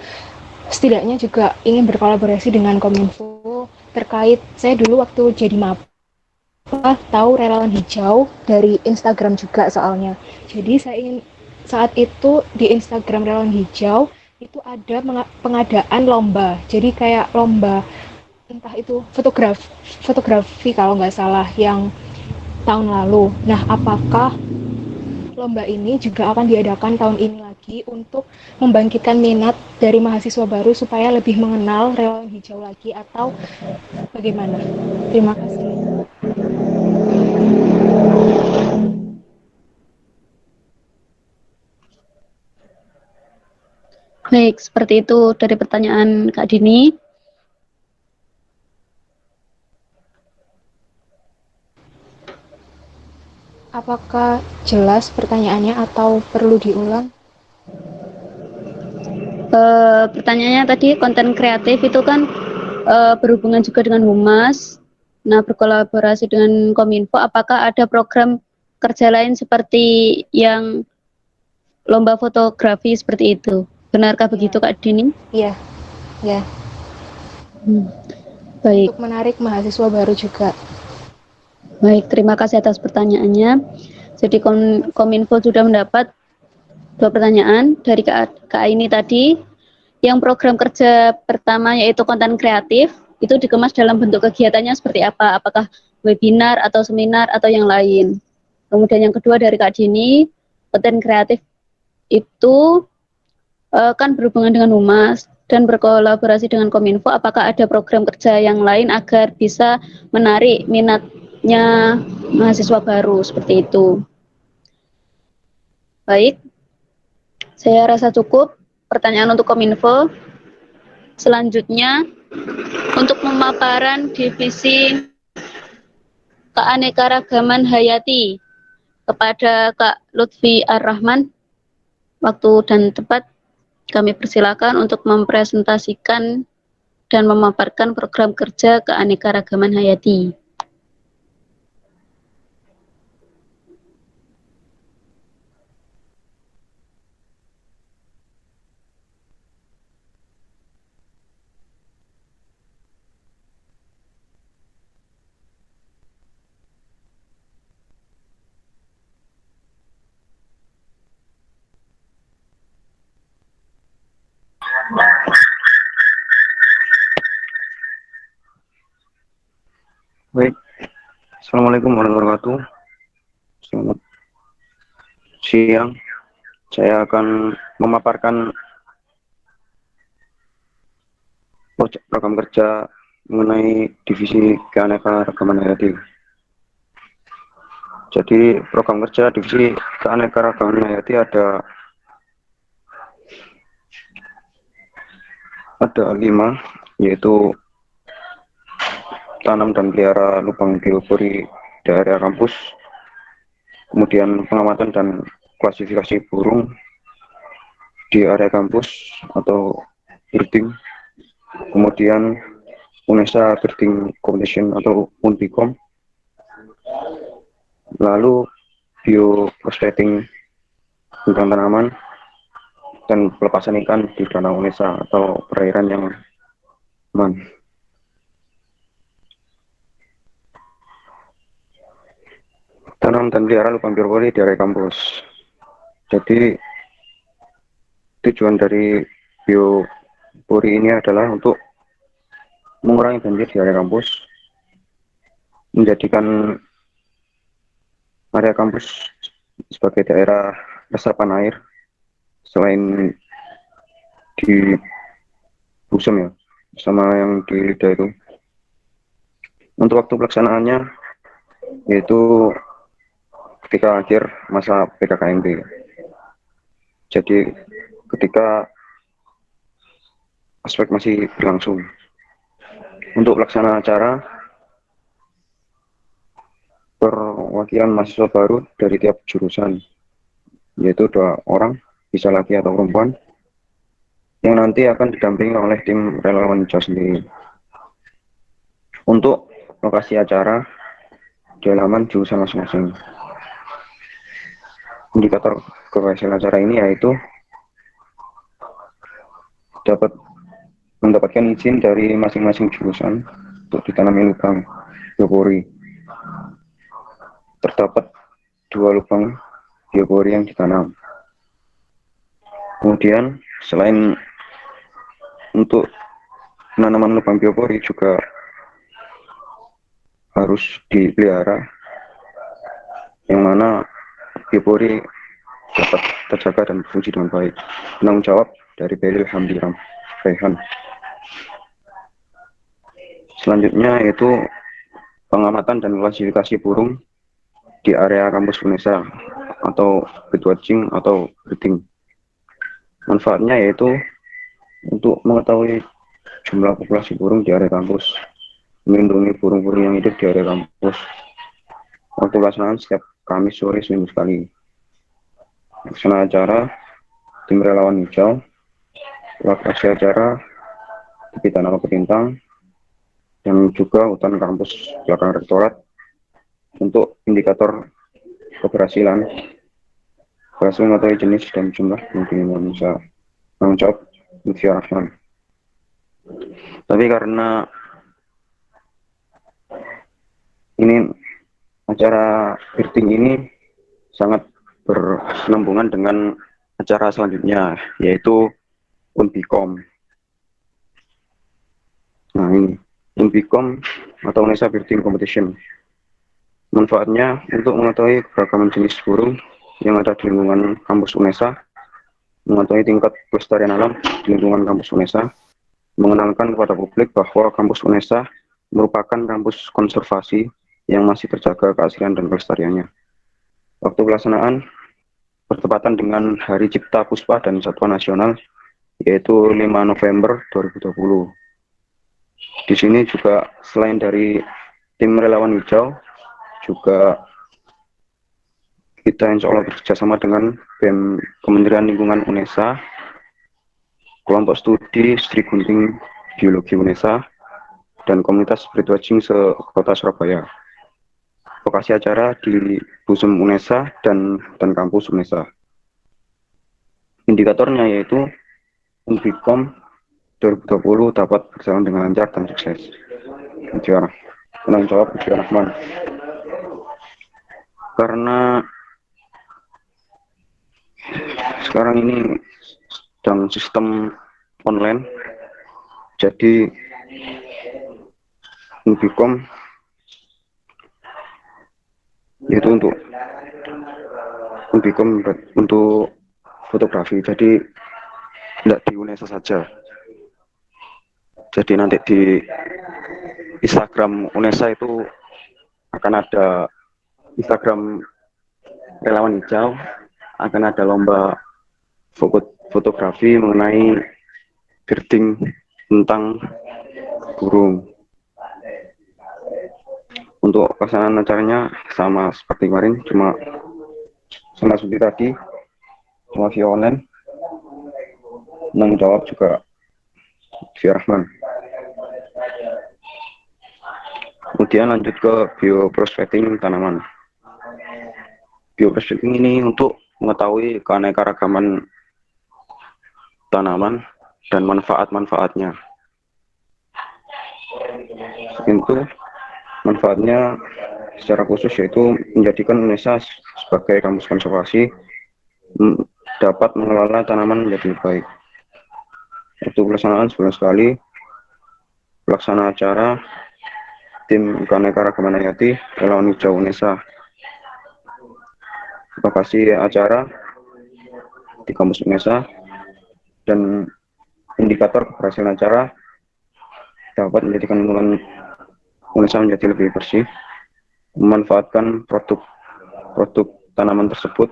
setidaknya juga ingin berkolaborasi dengan Kominfo terkait, saya dulu waktu jadi maba tahu relawan hijau dari Instagram juga soalnya. Jadi saya ingin saat itu di Instagram relawan hijau itu ada pengadaan lomba. Jadi kayak lomba entah itu fotografi kalau nggak salah yang tahun lalu. Nah, apakah lomba ini juga akan diadakan tahun ini lagi untuk membangkitkan minat dari mahasiswa baru supaya lebih mengenal relawan hijau lagi atau bagaimana? Terima kasih. Baik, seperti itu dari pertanyaan Kak Dini. Apakah jelas pertanyaannya atau perlu diulang? Pertanyaannya tadi konten kreatif itu kan berhubungan juga dengan humas. Nah, berkolaborasi dengan Kominfo, apakah ada program kerja lain seperti yang lomba fotografi seperti itu? Benarkah begitu Kak Dini? Iya. Baik. untuk menarik mahasiswa baru juga. Baik, terima kasih atas pertanyaannya. Jadi Kominfo sudah mendapat 2 pertanyaan dari Kak Aini tadi. Yang program kerja pertama yaitu konten kreatif, itu dikemas dalam bentuk kegiatannya seperti apa? Apakah webinar atau seminar atau yang lain? Kemudian yang kedua dari Kak Dini, konten kreatif itu kan berhubungan dengan Humas dan berkolaborasi dengan Kominfo. Apakah ada program kerja yang lain agar bisa menarik minatnya mahasiswa baru seperti itu? Baik, saya rasa cukup pertanyaan untuk Kominfo. Selanjutnya, untuk pemaparan divisi keanekaragaman hayati kepada Kak Lutfi Ar-Rahman, waktu dan tempat kami persilakan untuk mempresentasikan dan memaparkan program kerja keanekaragaman hayati. Baik, Assalamualaikum warahmatullahi wabarakatuh. Selamat siang. Saya akan memaparkan program kerja mengenai divisi keanekaragaman hayati. Jadi program kerja divisi keanekaragaman hayati ada 5, yaitu tanam dan pelihara lubang biopori di area kampus, kemudian pengamatan dan klasifikasi burung di area kampus atau breeding, kemudian UNESA Breeding Competition atau UNBICOM, lalu bioprospecting tentang tanaman dan pelepasan ikan di danau UNESA atau perairan yang aman. Tanam dan pelihara lubang biopori di area kampus. Jadi tujuan dari biopori ini adalah untuk mengurangi banjir di area kampus, menjadikan area kampus sebagai daerah resapan air selain di Busem ya, sama yang di Lida itu. Untuk waktu pelaksanaannya yaitu ketika akhir masa PKKMB. Jadi ketika aspek masih berlangsung. Untuk pelaksana acara, perwakilan mahasiswa baru dari tiap jurusan, yaitu 2 orang, bisa laki atau perempuan, yang nanti akan didampingi oleh tim relawan hijau sendiri. Untuk lokasi acara di halaman jurusan masing-masing. Indikator keberhasilan acara ini yaitu mendapatkan izin dari masing-masing jurusan untuk ditanami lubang biopori. Terdapat 2 lubang biopori yang ditanam. Kemudian selain untuk penanaman lubang biopori juga harus dipelihara, yang mana biopori dapat terjaga dan berfungsi dengan baik. Penanggung jawab dari Belil Hamdiram Rehan. Selanjutnya yaitu pengamatan dan klasifikasi burung di area kampus UNESA atau birdwatching atau breeding. Manfaatnya yaitu untuk mengetahui jumlah populasi burung di area kampus, melindungi burung-burung yang hidup di area kampus. Waktu pelaksanaan setiap Kamis sore seminggu sekali. Pelaksana acara tim relawan hijau, lokasi acara di Tanah Bintang, dan juga hutan kampus belakang rektorat. Untuk indikator keberhasilan, berhasil mengetahui jenis dan jumlah mungkin bisa tanggung jawab Lutfi Rahman. Tapi karena Ini acara Birting ini sangat berkesinambungan dengan acara selanjutnya, yaitu Unbicom. Nah, ini Unbicom atau UNESA Birting Competition. Manfaatnya untuk mengetahui keragaman jenis burung yang ada di lingkungan kampus UNESA, mengetahui tingkat pelestarian alam di lingkungan kampus UNESA, mengenalkan kepada publik bahwa kampus UNESA merupakan kampus konservasi yang masih terjaga keaslian dan pelestariannya. Waktu pelaksanaan bertepatan dengan Hari Cipta Puspa dan Satwa Nasional, yaitu 5 November 2020. Di sini juga selain dari tim relawan hijau, juga kita insya Allah bekerjasama dengan BEM Kementerian Lingkungan UNESA, kelompok studi Sri Gunting Biologi UNESA, dan komunitas birdwatching se-Kota Surabaya. Lokasi acara di Busum UNESA dan kampus UNESA. Indikatornya yaitu Unbicom 2020 dapat berjalan dengan lancar dan sukses. Penanggung jawab Ujian Rahman. Karena sekarang ini sedang sistem online, jadi Unbicom yaitu untuk Unbicom untuk fotografi, jadi tidak di UNESA saja. Jadi nanti di Instagram UNESA itu akan ada Instagram relawan hijau, akan ada lomba fotografi mengenai birding tentang burung. Untuk pelaksanaan acaranya sama seperti kemarin, cuma sama seperti tadi, cuma via online. Penanggung jawab juga via Rahman. Kemudian lanjut ke bioprospecting tanaman. Bioprospecting ini untuk mengetahui keanekaragaman tanaman dan manfaat-manfaatnya. Itu manfaatnya secara khusus yaitu menjadikan UNESA sebagai kampus konservasi dapat mengelola tanaman menjadi lebih baik. Untuk pelaksanaan sebulan sekali, pelaksana acara tim keanekaragaman hayati relawan hijau UNESA. Lokasi acara di kampus UNESA dan indikator keberhasilan acara dapat menjadikan lingkungan UNESA menjadi lebih bersih, memanfaatkan produk tanaman tersebut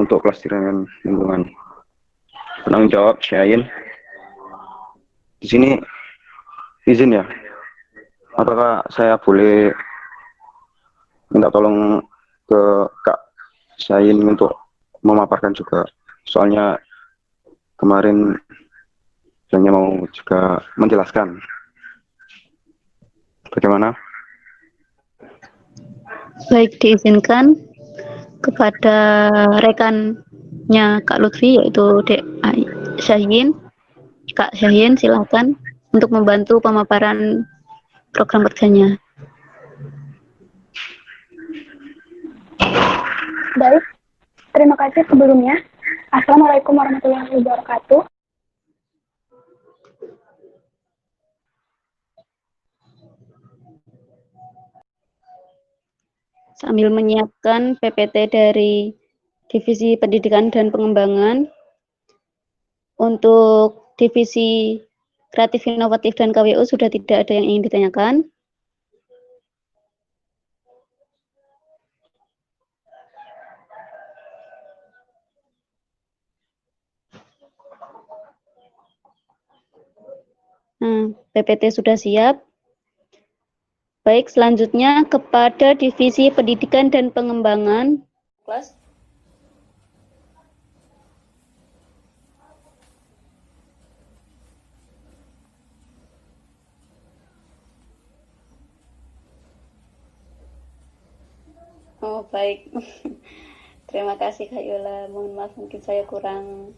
untuk kelestarian lingkungan. Penanggung jawab Syain. Di sini izin ya, apakah saya boleh minta tolong ke Kak Syain untuk memaparkan juga, soalnya kemarin hanya mau juga menjelaskan. Bagaimana? Baik, diizinkan kepada rekannya Kak Lutfi, yaitu Dek Syahin. Kak Syahin, silakan untuk membantu pemaparan program kerjanya. Baik, terima kasih sebelumnya. Assalamualaikum warahmatullahi wabarakatuh. Sambil menyiapkan PPT dari Divisi Pendidikan dan Pengembangan, untuk Divisi Kreatif Inovatif dan KWU sudah tidak ada yang ingin ditanyakan. Nah, PPT sudah siap. Baik, selanjutnya kepada Divisi Pendidikan dan Pengembangan. Kelas. Oh, baik. Terima kasih Kak Yola. Mohon maaf mungkin saya kurang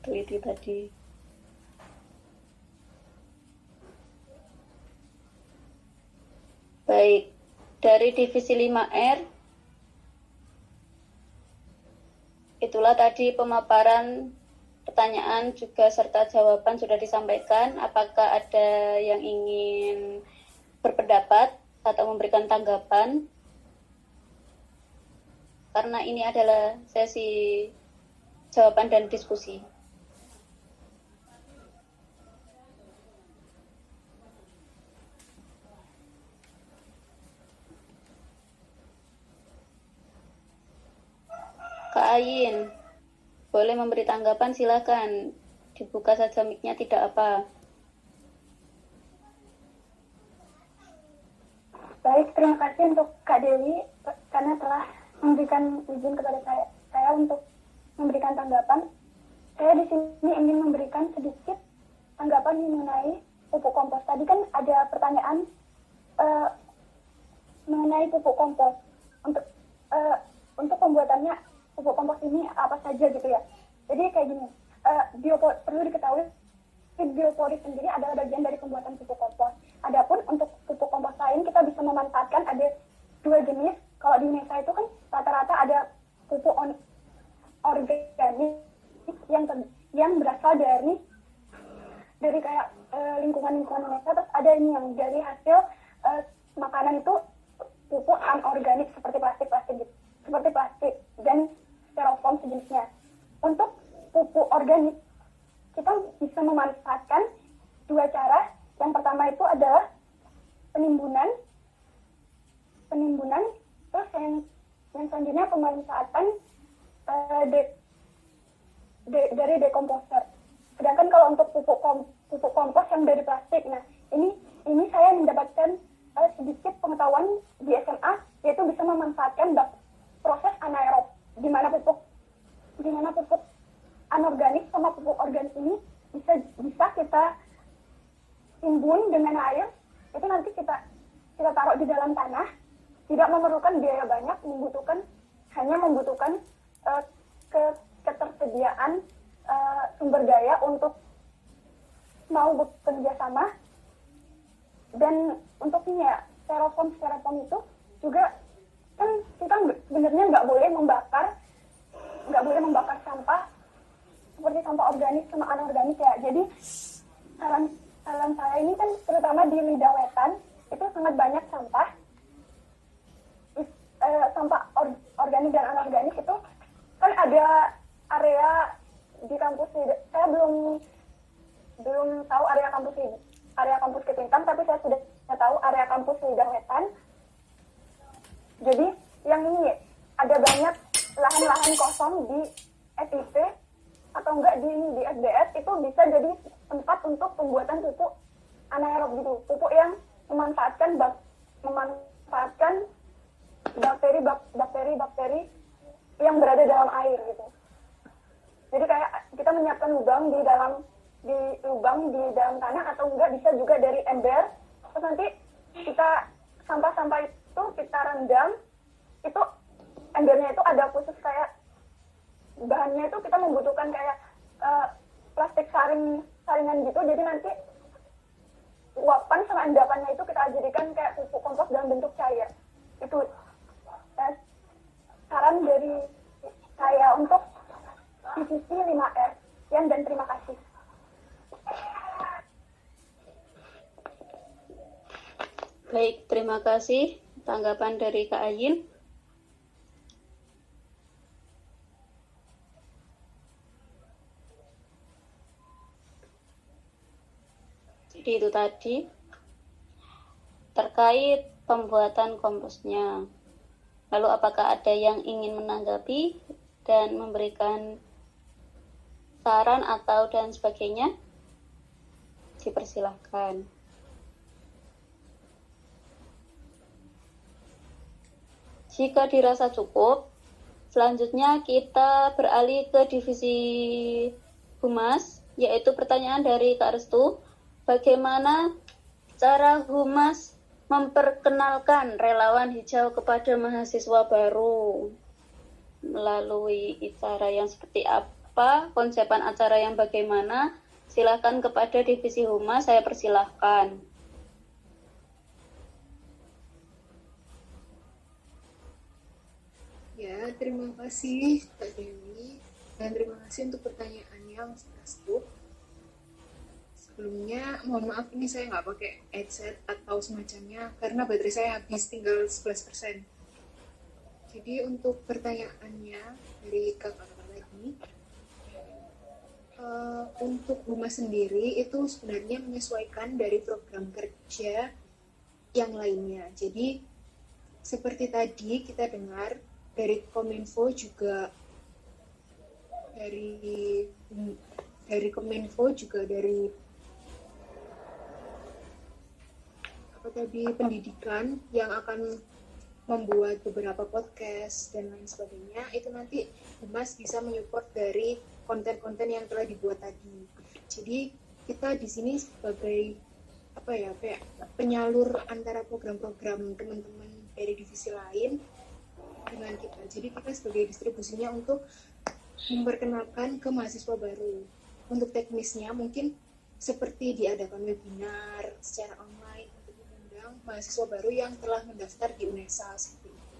teliti tadi. Baik, dari divisi 5R, itulah tadi pemaparan pertanyaan juga serta jawaban sudah disampaikan. Apakah ada yang ingin berpendapat atau memberikan tanggapan? Karena ini adalah sesi jawaban dan diskusi. Kak Ayin, boleh memberi tanggapan, silakan. Dibuka saja mic-nya, tidak apa. Baik, terima kasih untuk Kak Dewi karena telah memberikan izin kepada saya untuk memberikan tanggapan. Saya di sini ingin memberikan sedikit tanggapan mengenai pupuk kompos. Tadi kan ada pertanyaan mengenai pupuk kompos. Untuk pembuatannya pupuk kompos ini apa saja gitu ya. Jadi kayak gini, perlu diketahui bioporit sendiri adalah bagian dari pembuatan pupuk kompos. Adapun untuk pupuk kompos lain kita bisa memanfaatkan ada 2 jenis. Kalau di Indonesia itu kan rata-rata ada pupuk organik yang berasal dari kayak lingkungan Indonesia, terus ada ini yang dari hasil makanan itu pupuk anorganik seperti plastik gitu, seperti plastik dan styrofoam sejenisnya. Untuk pupuk organik kita bisa memanfaatkan 2 cara. Yang pertama itu adalah penimbunan, terus yang selanjutnya pemanfaatan dari dekomposer. Sedangkan kalau untuk pupuk kompos yang dari plastik, nah ini saya mendapatkan sedikit pengetahuan di SMA, yaitu bisa memanfaatkan proses anaerob, di mana pupuk anorganik sama pupuk organik ini bisa kita timbun dengan air, itu nanti kita taruh di dalam tanah, tidak memerlukan biaya banyak, hanya membutuhkan ketersediaan sumber daya untuk mau bekerja sama. Dan untuk ini ya, styrofoam itu juga kan kita sebenarnya nggak boleh membakar sampah seperti sampah organik sama anorganik ya. Jadi saran saya ini kan terutama di Lidah Wetan itu sangat banyak sampah organik dan anorganik. Itu kan ada area di kampus ini. Saya belum tahu area kampus Ketintang, tapi saya sudah tahu area kampus Lidah Wetan. Jadi yang ini ada banyak lahan-lahan kosong di SIP atau enggak di SDS, itu bisa jadi tempat untuk pembuatan pupuk anaerob gitu, pupuk yang memanfaatkan bakteri yang berada dalam air gitu. Jadi kayak kita menyiapkan lubang di dalam tanah, atau enggak bisa juga dari ember. Terus nanti kita sampah-sampah itu kita rendam, itu embernya itu ada khusus kayak bahannya itu kita membutuhkan kayak plastik saringan gitu. Jadi nanti uapan sama endapannya itu kita jadikan kayak pupuk kompos dalam bentuk cair. Itu saran dari saya untuk divisi 5R. Sekian dan terima kasih. Baik, terima kasih. Tanggapan dari Kak Ayin. Jadi itu tadi terkait pembuatan komposnya. Lalu apakah ada yang ingin menanggapi dan memberikan saran atau dan sebagainya? Dipersilahkan. Jika dirasa cukup, selanjutnya kita beralih ke divisi Humas, yaitu pertanyaan dari Kak Restu. Bagaimana cara Humas memperkenalkan relawan hijau kepada mahasiswa baru? Melalui acara yang seperti apa? Konsepan acara yang bagaimana? Silakan kepada divisi Humas, saya persilahkan. Terima kasih Kak Dewi, dan terima kasih untuk pertanyaannya Mas Prastu. Sebelumnya, mohon maaf ini saya nggak pakai headset atau semacamnya karena baterai saya habis tinggal 11%. Jadi untuk pertanyaannya dari kakak-kakak tadi, untuk Humas sendiri itu sebenarnya menyesuaikan dari program kerja yang lainnya. Jadi seperti tadi kita dengar dari Kominfo juga dari Kominfo juga dari pendidikan yang akan membuat beberapa podcast dan lain sebagainya, itu nanti Humas bisa menyupport dari konten-konten yang telah dibuat tadi. Jadi kita di sini sebagai kayak penyalur antara program-program teman-teman dari divisi lain dengan kita. Jadi kita sebagai distribusinya untuk memperkenalkan ke mahasiswa baru. Untuk teknisnya mungkin seperti diadakan webinar secara online untuk mengundang mahasiswa baru yang telah mendaftar di UNESA seperti itu.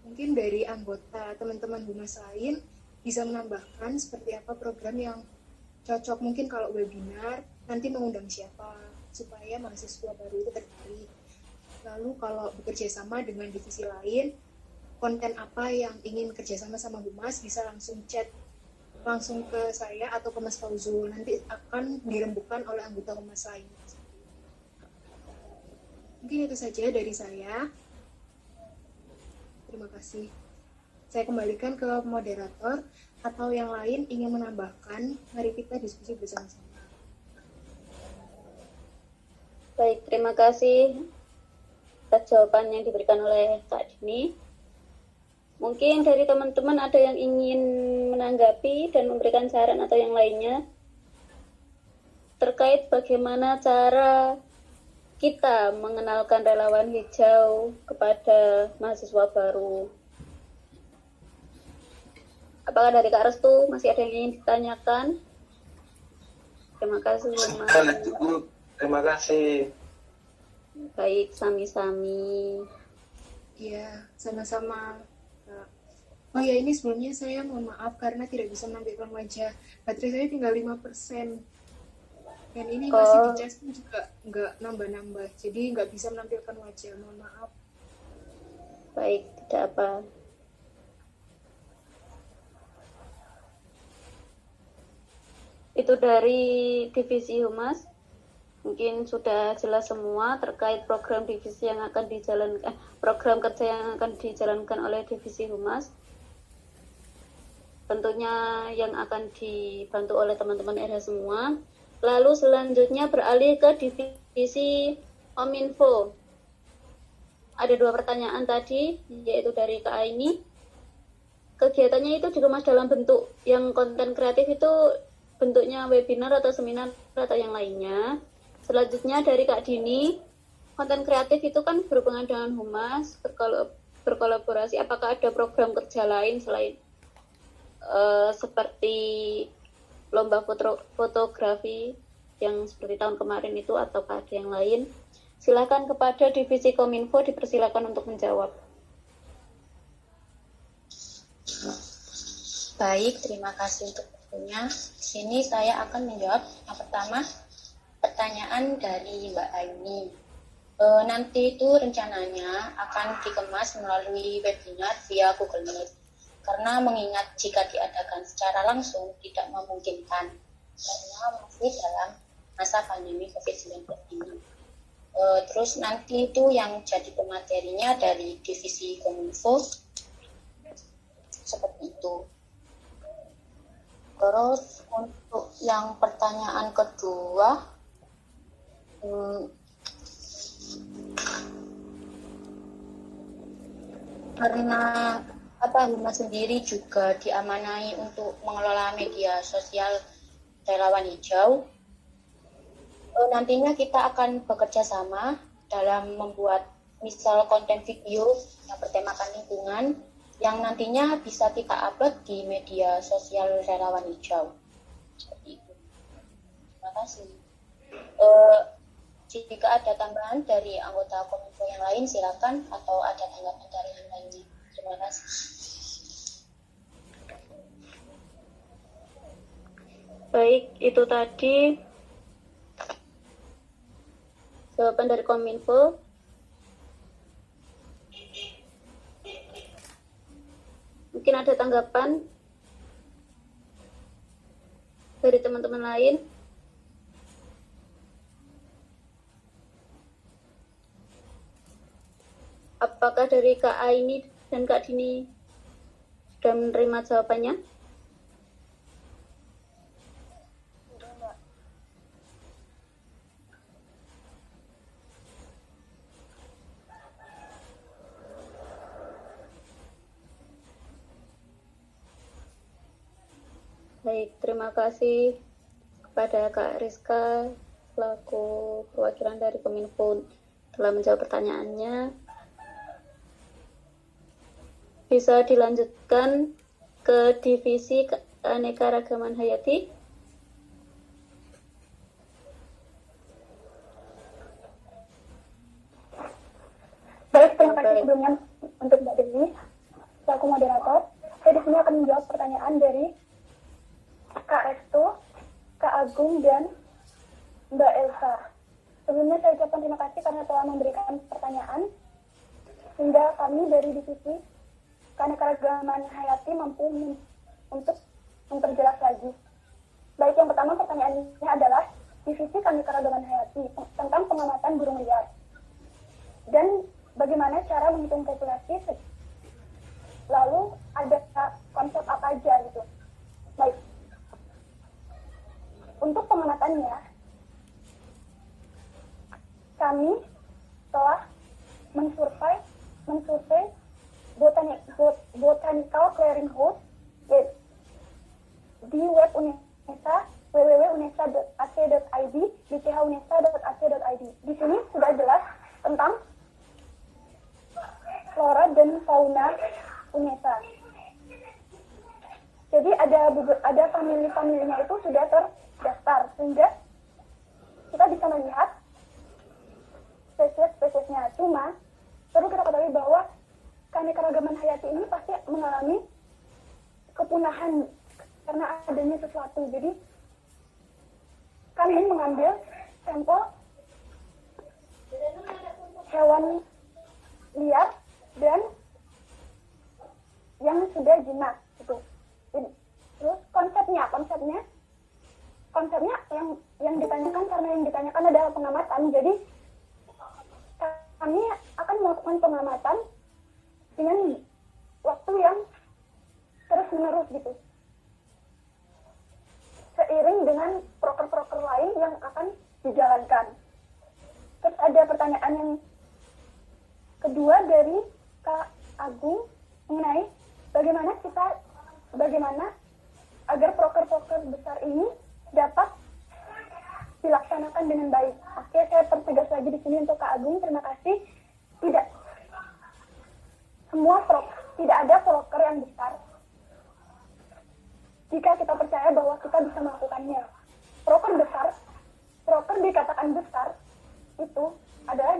Mungkin dari anggota teman-teman Humas lain bisa menambahkan seperti apa program yang cocok. Mungkin kalau webinar nanti mengundang siapa supaya mahasiswa baru itu tertarik. Lalu kalau bekerja sama dengan divisi lain, konten apa yang ingin kerjasama sama Humas bisa langsung chat langsung ke saya atau ke Mas Fauzul, nanti akan dirembukan oleh anggota Humas lain. Mungkin itu saja dari saya. Terima kasih. Saya kembalikan ke moderator atau yang lain ingin menambahkan, mari kita diskusi bersama-sama. Baik, terima kasih atas jawaban yang diberikan oleh Kak Dini. Mungkin dari teman-teman ada yang ingin menanggapi dan memberikan saran atau yang lainnya terkait bagaimana cara kita mengenalkan relawan hijau kepada mahasiswa baru. Apakah dari Kak Restu masih ada yang ingin ditanyakan? Terima kasih. Terima kasih. Baik, sami-sami. Iya, sama-sama. Oh ya, ini sebelumnya saya mohon maaf karena tidak bisa menampilkan wajah. Baterai saya tinggal 5%. Dan ini masih di cas pun juga nggak nambah-nambah. Jadi nggak bisa menampilkan wajah, mohon maaf. Baik, tidak apa. Itu dari divisi Humas. Mungkin sudah jelas semua terkait program divisi yang akan dijalankan, program kerja yang akan dijalankan oleh divisi Humas. Tentunya yang akan dibantu oleh teman-teman RH semua. Lalu selanjutnya beralih ke divisi Kominfo. Ada 2 pertanyaan tadi, yaitu dari Kak Aini. Kegiatannya itu dikemas dalam bentuk yang konten kreatif itu bentuknya webinar atau seminar atau yang lainnya. Selanjutnya dari Kak Dini, konten kreatif itu kan berhubungan dengan Humas, berkolaborasi. Apakah ada program kerja lain selain seperti lomba fotografi yang seperti tahun kemarin itu, atau ada yang lain? Silakan kepada divisi Kominfo, dipersilakan untuk menjawab. Baik, terima kasih untuk waktunya. Di sini saya akan menjawab yang pertama, pertanyaan dari Mbak Aini. Nanti itu rencananya akan dikemas melalui webinar via Google Meet. Karena mengingat jika diadakan secara langsung tidak memungkinkan karena masih dalam masa pandemi COVID-19 ini. Terus nanti itu yang jadi pematerinya dari divisi Kominfo seperti itu. Terus untuk yang pertanyaan kedua, karena Humas sendiri juga diamanai untuk mengelola media sosial relawan hijau. Nantinya kita akan bekerja sama dalam membuat misal konten video yang bertemakan lingkungan yang nantinya bisa kita upload di media sosial relawan hijau. Seperti itu. Terima kasih. Jika ada tambahan dari anggota Kominfo yang lain silakan, atau ada tanggapan dari yang lainnya. Terima kasih. Baik, itu tadi jawaban dari Kominfo. Mungkin ada tanggapan dari teman-teman lain. Apakah dari Kak Aini dan Kak Dini sudah menerima jawabannya? Baik, terima kasih kepada Kak Rizka selaku perwakilan dari Kominfo telah menjawab pertanyaannya. Bisa dilanjutkan ke divisi keanekaragaman hayati. Baik, terima kasih sebelumnya untuk Mbak Dewi selaku moderator. Saya di sini akan menjawab pertanyaan dari Kak Restu, Kak Agung, dan Mbak Elsa. Sebelumnya saya ucapkan terima kasih karena telah memberikan pertanyaan sehingga kami dari divisi keanekaragaman hayati mampu untuk memperjelas lagi. Baik, yang pertama pertanyaannya adalah divisi keanekaragaman hayati tentang pengamatan burung liar dan bagaimana cara menghitung populasi, lalu ada konsep apa aja gitu. Baik, untuk pengamatannya kami telah mensurvey Botanical Clearinghouse di web UNESA www.unesa.ac.id bchunesa.ac.id. Di sini sudah jelas tentang flora dan fauna UNESA. Jadi ada famili-familinya itu sudah terdaftar sehingga kita bisa melihat spesies-spesiesnya. Cuma perlu kita ketahui bahwa keanekaragaman hayati ini pasti mengalami kepunahan karena adanya sesuatu. Jadi kami mengambil sampel hewan liar dan yang sudah jinak gitu. Terus konsepnya yang ditanyakan, karena yang ditanyakan adalah pengamatan. Jadi kami akan melakukan pengamatan dengan waktu yang terus-menerus gitu, seiring dengan proker-proker lain yang akan dijalankan. Terus ada pertanyaan yang kedua dari Kak Agung mengenai bagaimana agar proker-proker besar ini dapat dilaksanakan dengan baik. Oke, saya pertegas lagi di sini untuk Kak Agung. Terima kasih. Tidak ada proker yang besar jika kita percaya bahwa kita bisa melakukannya. Proker dikatakan besar itu adalah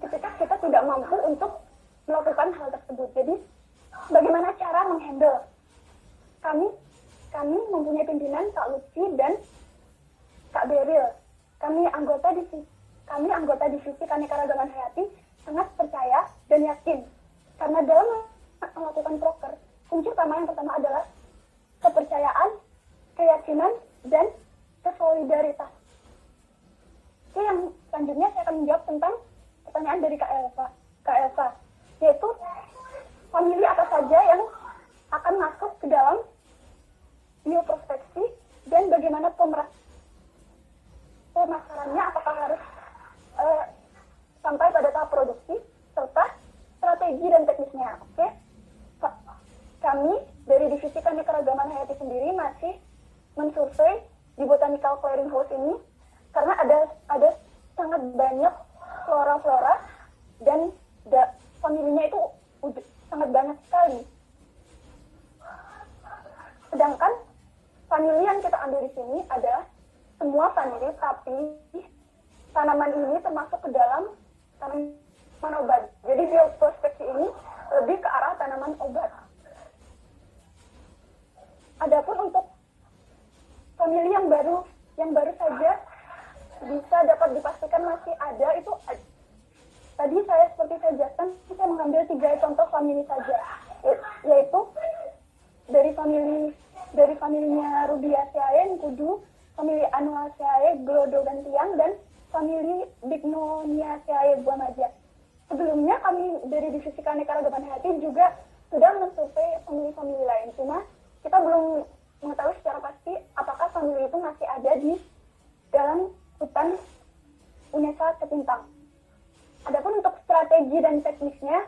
ketika kita tidak mampu untuk melakukan hal tersebut. Jadi bagaimana cara menghandle? Kami mempunyai pimpinan Kak Lutfi dan Kak Beril. Kami anggota divisi keanekaragaman hayati sangat percaya dan yakin karena dalam melakukan proker, kunci utama yang pertama adalah kepercayaan, keyakinan, dan kesolidaritas. Oke, yang selanjutnya saya akan menjawab tentang pertanyaan dari Kak Elsa, yaitu famili apa saja yang akan masuk ke dalam bioprospeksi dan bagaimana pemasarannya, apakah harus sampai pada tahap produksi, serta strategi dan teknisnya. Oke, kami dari divisi keanekaragaman hayati sendiri masih mensurvey di Botanical Clearinghouse ini karena ada sangat banyak flora-flora dan familinya itu sangat banyak sekali. Sedangkan famili yang kita ambil di sini adalah semua famili, tapi tanaman ini termasuk ke dalam tanaman obat. Jadi bioprospeksi ini lebih ke arah tanaman obat. Adapun untuk famili yang baru saja bisa dapat dipastikan masih ada itu tadi seperti saya jelaskan, saya mengambil 3 contoh famili saja, yaitu dari familinya Rubiaceae, Kudu, famili Anoaceae, Glodogantiang, dan famili Bignoniaceae, buah maja. Sebelumnya kami dari Divisi Keanekaragaman Hayati juga sudah mensurvei famili-famili lain, cuma kita belum mengetahui secara pasti apakah famili itu masih ada di dalam hutan UNESA Ketintang. Adapun untuk strategi dan teknisnya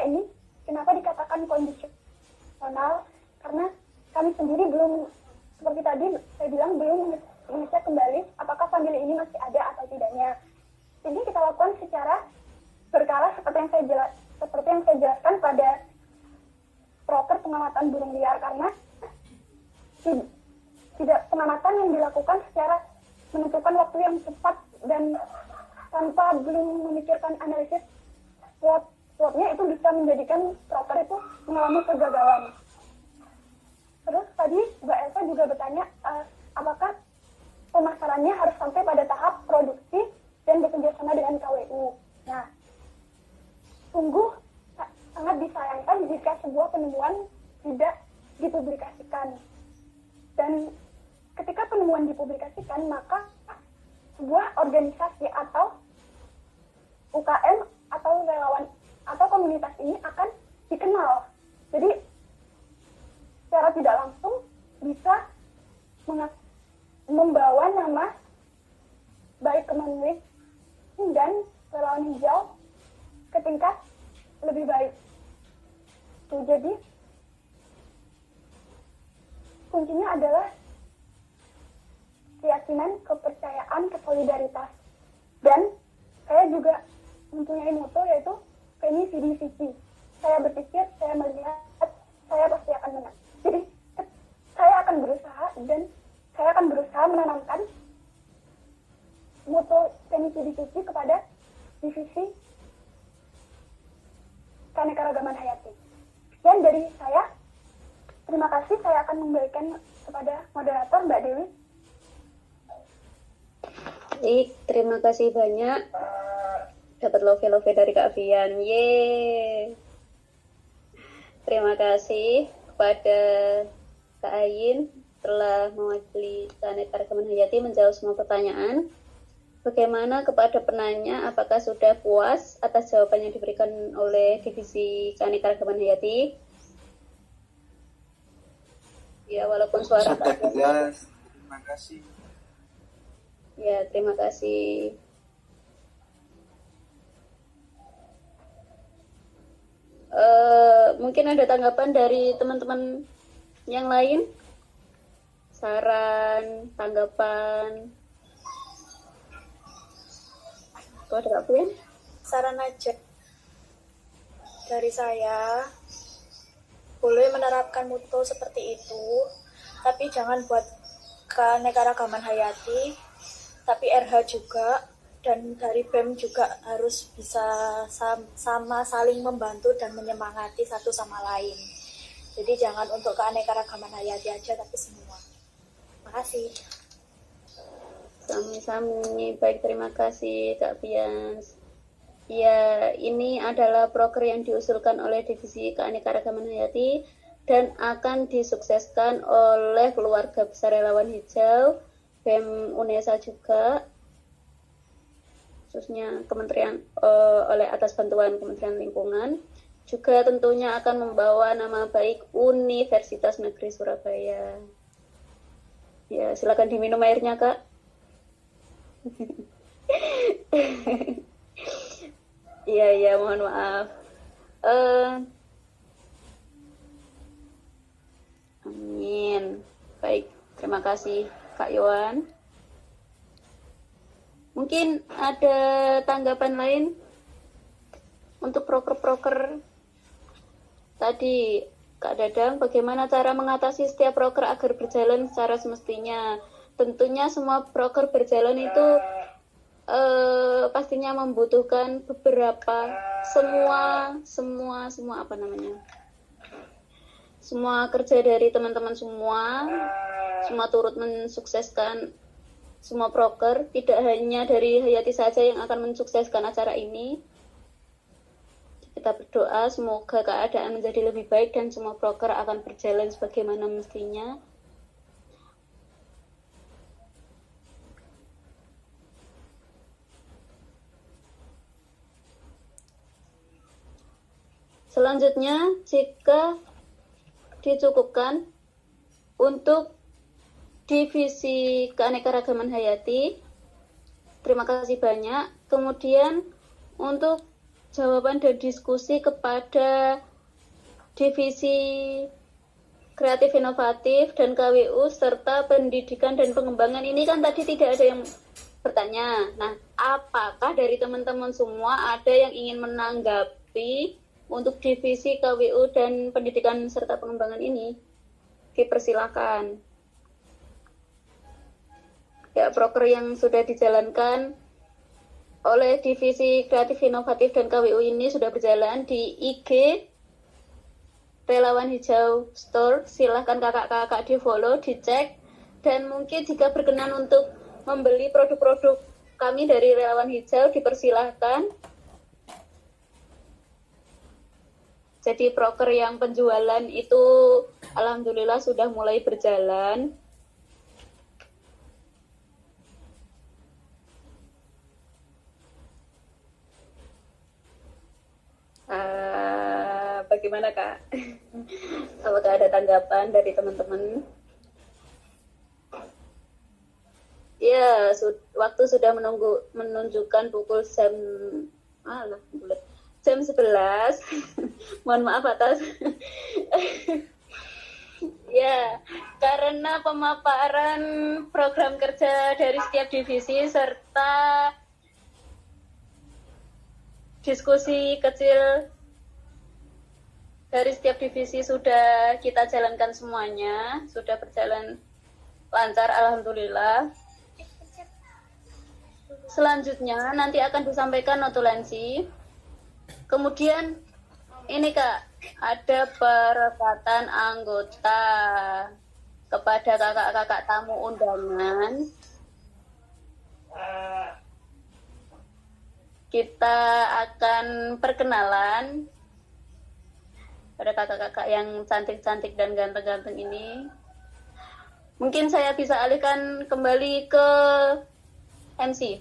ini kenapa dikatakan kondisional? Karena kami sendiri belum, seperti tadi saya bilang, belum mengecek kembali apakah famili ini masih ada atau tidaknya. Jadi kita lakukan secara berkala seperti yang saya jelaskan pada proker pengamatan burung liar, karena tidak pengamatan yang dilakukan secara menentukan waktu yang cepat dan tanpa belum memikirkan analisis SWOT-nya, itu bisa menjadikan proker itu mengalami kegagalan. Terus tadi Mbak Elsa juga bertanya apakah pemasarannya harus sampai pada tahap produksi dan bekerjasama dengan KWU. Nah, sungguh sangat disayangkan jika sebuah penemuan tidak dipublikasikan. Dan ketika penemuan dipublikasikan, maka sebuah organisasi atau UKM atau relawan atau komunitas ini akan dikenal. Jadi secara tidak langsung bisa membawa nama baik Kemenlu dan relawan hijau ke tingkat lebih baik. Jadi kuncinya adalah keyakinan, kepercayaan, kesolidaritas. Dan saya juga mempunyai moto, yaitu Veni Vidi Vici. Saya berpikir, saya melihat, saya pasti akan menang. Jadi saya akan berusaha dan saya akan berusaha menanamkan moto Veni Vidi Vici kepada divisi Keanekaragaman Hayati. Sekian dari saya. Terima kasih, saya akan memberikan kepada moderator Mbak Dewi. Baik, terima kasih banyak. Dapat love dari Kak Fian. Yeay. Terima kasih kepada Kak Ayin telah mewakili Keanekaragaman Hayati menjawab semua pertanyaan. Bagaimana kepada penanya, apakah sudah puas atas jawaban yang diberikan oleh Divisi Keanekaragaman Hayati? Ya, walaupun suara sudah jelas. Terima kasih. Ya, terima kasih. Mungkin ada tanggapan dari teman-teman yang lain? Saran, tanggapan? Kau ada Kak Fian? Saran aja dari saya, boleh menerapkan moto seperti itu, tapi jangan buat Keanekaragaman Hayati, tapi RH juga, dan dari BEM juga harus bisa sama saling membantu dan menyemangati satu sama lain. Jadi jangan untuk Keanekaragaman Hayati aja, tapi semua. Terima kasih. Sami-sami, baik, terima kasih Kak Fian. Ya, ini adalah proker yang diusulkan oleh Divisi Keanekaragaman Hayati dan akan disukseskan oleh keluarga besar relawan hijau, BEM UNESA juga, khususnya Kementerian oleh atas bantuan Kementerian Lingkungan, juga tentunya akan membawa nama baik Universitas Negeri Surabaya. Ya, silakan diminum airnya, Kak. Iya, mohon maaf. Amin. Baik, terima kasih Kak Yohan. Mungkin ada tanggapan lain untuk proker-proker tadi, Kak Dadang, bagaimana cara mengatasi setiap proker agar berjalan secara semestinya? Tentunya semua proker berjalan itu pastinya membutuhkan beberapa semua apa namanya, semua kerja dari teman-teman semua turut mensukseskan semua proker, tidak hanya dari Hayati saja yang akan mensukseskan acara ini. Kita berdoa semoga keadaan menjadi lebih baik dan semua proker akan berjalan sebagaimana mestinya. Selanjutnya, jika dicukupkan untuk divisi keanekaragaman hayati, terima kasih banyak. Kemudian untuk jawaban dan diskusi kepada divisi kreatif inovatif dan KWU serta pendidikan dan pengembangan, ini kan tadi tidak ada yang bertanya. Nah, apakah dari teman-teman semua ada yang ingin menanggapi untuk divisi KWU dan pendidikan serta pengembangan ini? Dipersilakan. Ya, proker yang sudah dijalankan oleh divisi kreatif inovatif dan KWU ini sudah berjalan di IG Relawan Hijau Store. Silahkan kakak-kakak di follow, dicek, dan mungkin jika berkenan untuk membeli produk-produk kami dari Relawan Hijau, dipersilahkan. Jadi proker yang penjualan itu alhamdulillah sudah mulai berjalan. Bagaimana Kak? Apakah ada tanggapan dari teman-teman? Ya, waktu sudah menunjukkan pukul jam 11. Mohon maaf atas ya, karena pemaparan program kerja dari setiap divisi serta diskusi kecil dari setiap divisi sudah kita jalankan semuanya, sudah berjalan lancar alhamdulillah. Selanjutnya nanti akan disampaikan notulensi. Kemudian ini Kak, ada perempatan anggota kepada kakak-kakak tamu undangan. Kita akan perkenalan pada kakak-kakak yang cantik-cantik dan ganteng-ganteng ini. Mungkin saya bisa alihkan kembali ke MC.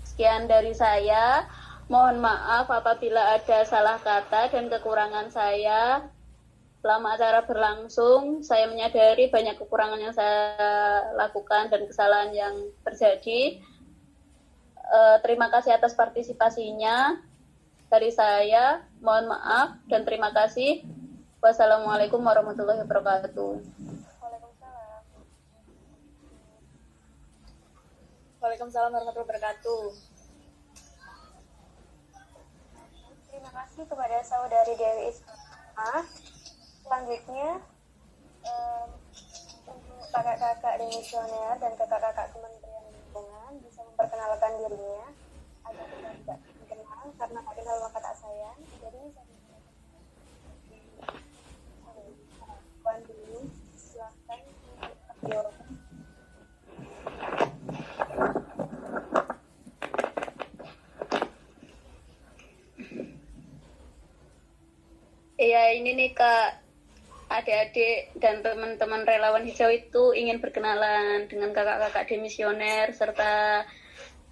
Sekian dari saya. Mohon maaf apabila ada salah kata dan kekurangan saya. Selama acara berlangsung, saya menyadari banyak kekurangan yang saya lakukan dan kesalahan yang terjadi. Terima kasih atas partisipasinya dari saya. Mohon maaf dan terima kasih. Wassalamualaikum warahmatullahi wabarakatuh. Waalaikumsalam warahmatullahi wabarakatuh. Terima kasih kepada saudari Dewi Isma. Selanjutnya untuk kakak-kakak demisioner dan kakak-kakak Kementerian Lingkungan bisa memperkenalkan dirinya agar kita tidak dikenal karena tak kenal maka tak sayang. Jadi saya dulu, silahkan video. Iya, ini nih Kak, adik-adik dan teman-teman relawan hijau itu ingin berkenalan dengan kakak-kakak demisioner serta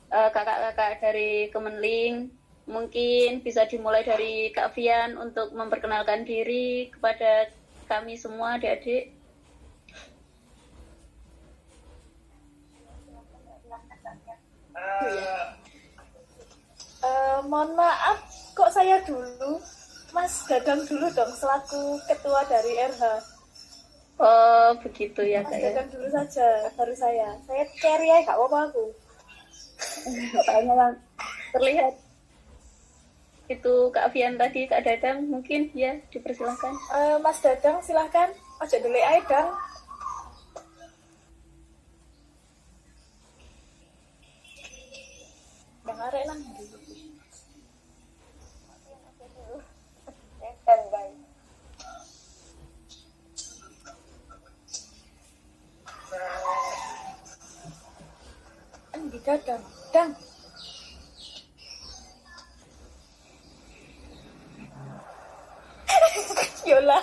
kakak-kakak dari Kemenling. Mungkin bisa dimulai dari Kak Fian untuk memperkenalkan diri kepada kami semua adik-adik. Mohon maaf, kok saya dulu? Mas Dadang dulu dong selaku ketua dari RH. Oh begitu ya Mas Kak ya. Dadang dulu saja, baru saya. Saya carry ya, gak apa-apa aku. Soalnya terlihat itu Kak Fian tadi, Kak Dadang mungkin ya dipersilahkan. Mas Dadang silahkan. Ojo dulu ae dong. ada Dang. Dang. Yola.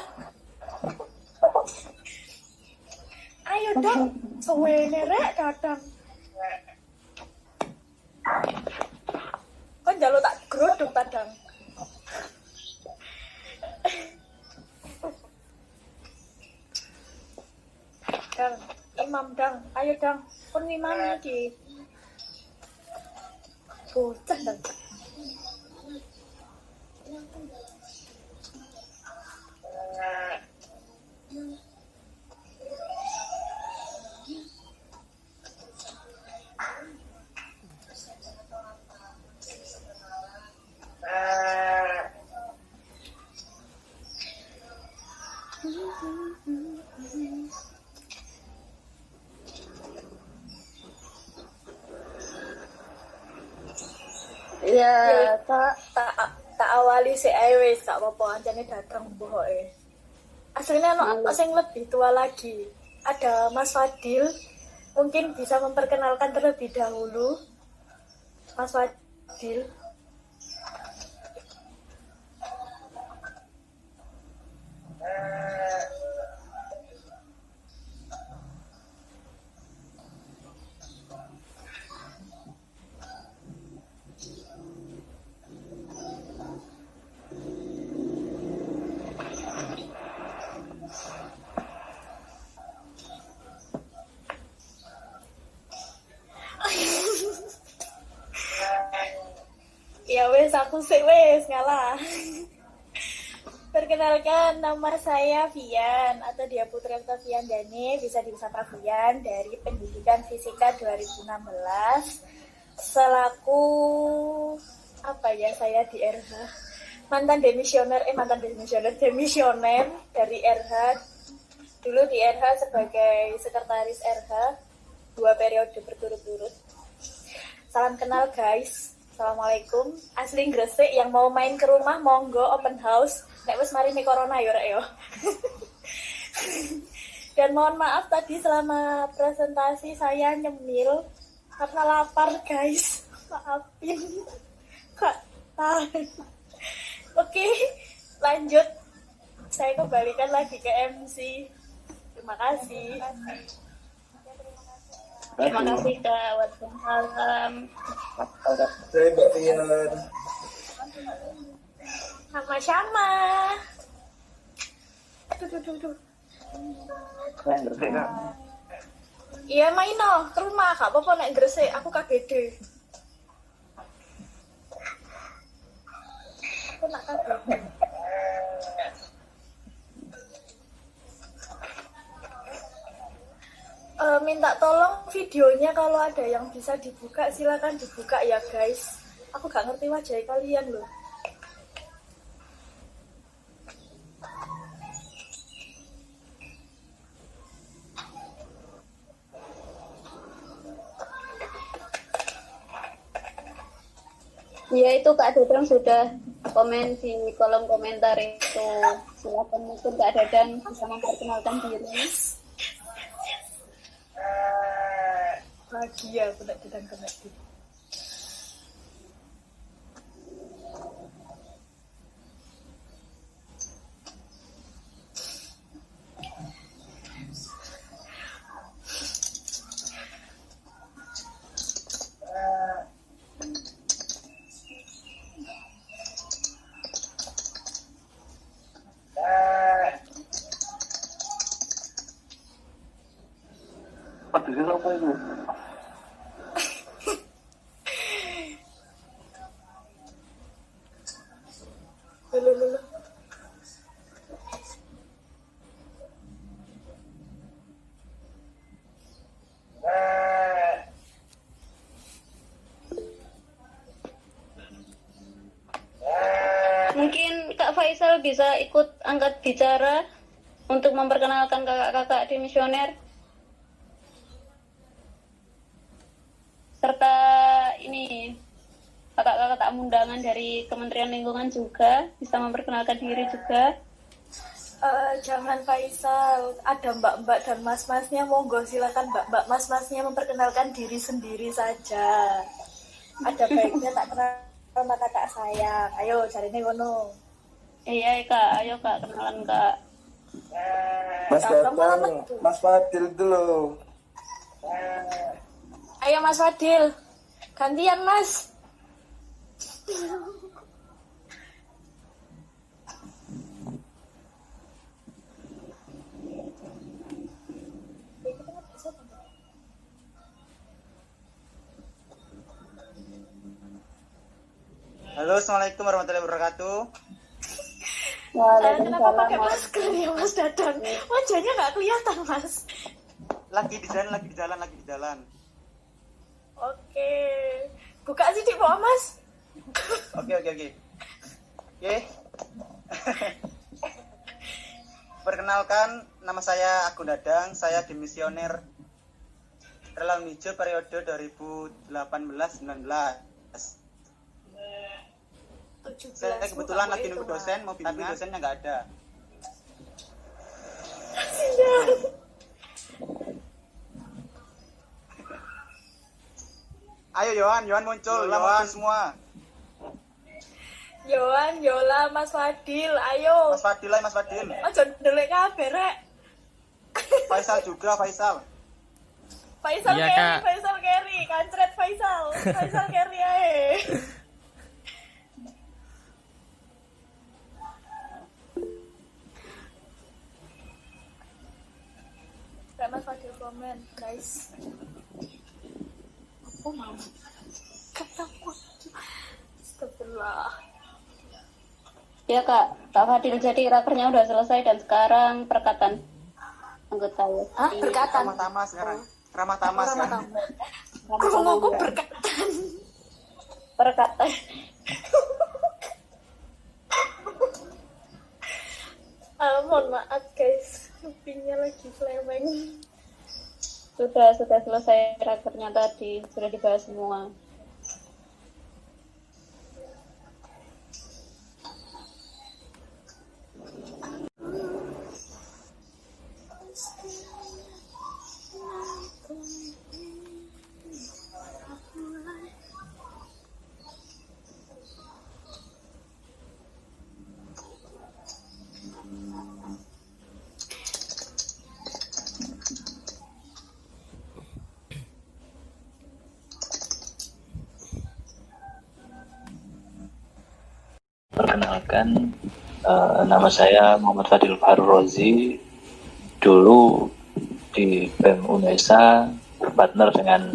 Ayo Dang, suwene rek Dadang. Kon njaluk tak grodhok ta Dang. Dang, Imam Dang, ayo Dang, pun imam iki. Bocah Dang. Ya, tak awali si wis gak apa-apa ancane datang mboke. Aslinya ono sing lebih tua lagi. Ada Mas Fadil, mungkin bisa memperkenalkan terlebih dahulu. Mas Fadil. Ya wes aku sih wes ngalah. Perkenalkan, nama saya Vian atau Dia Putri Octavian Dani, bisa disapa Vian, dari Pendidikan Fisika 2016. Selaku apa ya, saya di RH demisioner dari RH. Dulu di RH sebagai sekretaris RH 2 periode berturut-turut. Salam kenal guys. Assalamualaikum. Asli Gresik, yang mau main ke rumah monggo open house. Nek wis mari nih corona yo rek yo. Dan mohon maaf tadi selama presentasi saya nyemil karena lapar guys. Maafin. Kak tahan. Oke, lanjut. Saya kembalikan lagi ke MC. Terima kasih. terima kasih Kak. Waalaikumsalam. Saya Mbak Fian. Sama-sama. Tuh. Iya main no, ke rumah Kak. Apa nek Gresik, aku KBD. Aku nak KBD. Minta tolong videonya kalau ada yang bisa dibuka silakan dibuka ya guys. Aku gak ngerti wajah kalian loh. Ya itu Kak Dadang sudah komen di kolom komentar itu. Silakan mungkin Kak Dadang bisa memperkenalkan diri. Bahagia aku nak Dadang kena gitu. Apa itu? Lulu. Mungkin Kak Faisal bisa ikut angkat bicara untuk memperkenalkan kakak-kakak demisioner. Serta ini kakak-kakak tamu undangan dari Kementerian Lingkungan juga bisa memperkenalkan diri juga. Jangan Faisal, ada mbak-mbak dan mas-masnya, monggo silakan mbak-mbak mas-masnya memperkenalkan diri sendiri saja. Ada baiknya tak kenal maka tak sayang. Ayo carine ngono. Iya kak, ayo kak kenalan kak. Mas datang, Mas Fadil dulu. Ayo Mas Fadil, gantian Mas. Halo, assalamualaikum warahmatullahi wabarakatuh. Kenapa pakai masker ya Mas Dadang? Wajahnya nggak kelihatan Mas. Lagi di jalan. Oke, buka sih Pak Mas. Oke. Perkenalkan, nama saya Agun Dadang. Saya dimisioner Relawan Hijau periode 2018-19. Saya kebetulan lagi nunggu dosen, mau bimbingan, tapi dosennya nggak ada. Ayo Yohan muncul, Yohan semua. Yohan, Yola, Mas Fadil, ayo. Mas Fadil. Ojo ndelek kabeh rek. Faisal juga, Faisal. Faisal Iya, Kerry, kancret Faisal Kerry ae. Mas Fadil komen, guys. Oh mau, ketakut. Astagfirullah. Ya kak Fadil, jadi rakernya udah selesai dan sekarang perkatan anggota ya. Perkatan? Ramah-tamah sekarang. Ramah-tamah sekarang. Kok perkatan? Perkatan. Mohon maaf guys, kupingnya lagi flaming. Sudah selesai rakernya tadi, sudah dibahas semua. Perkenalkan, nama saya Muhammad Fadil Fahrul Rozi. Dulu di BEM UNESA berpartner dengan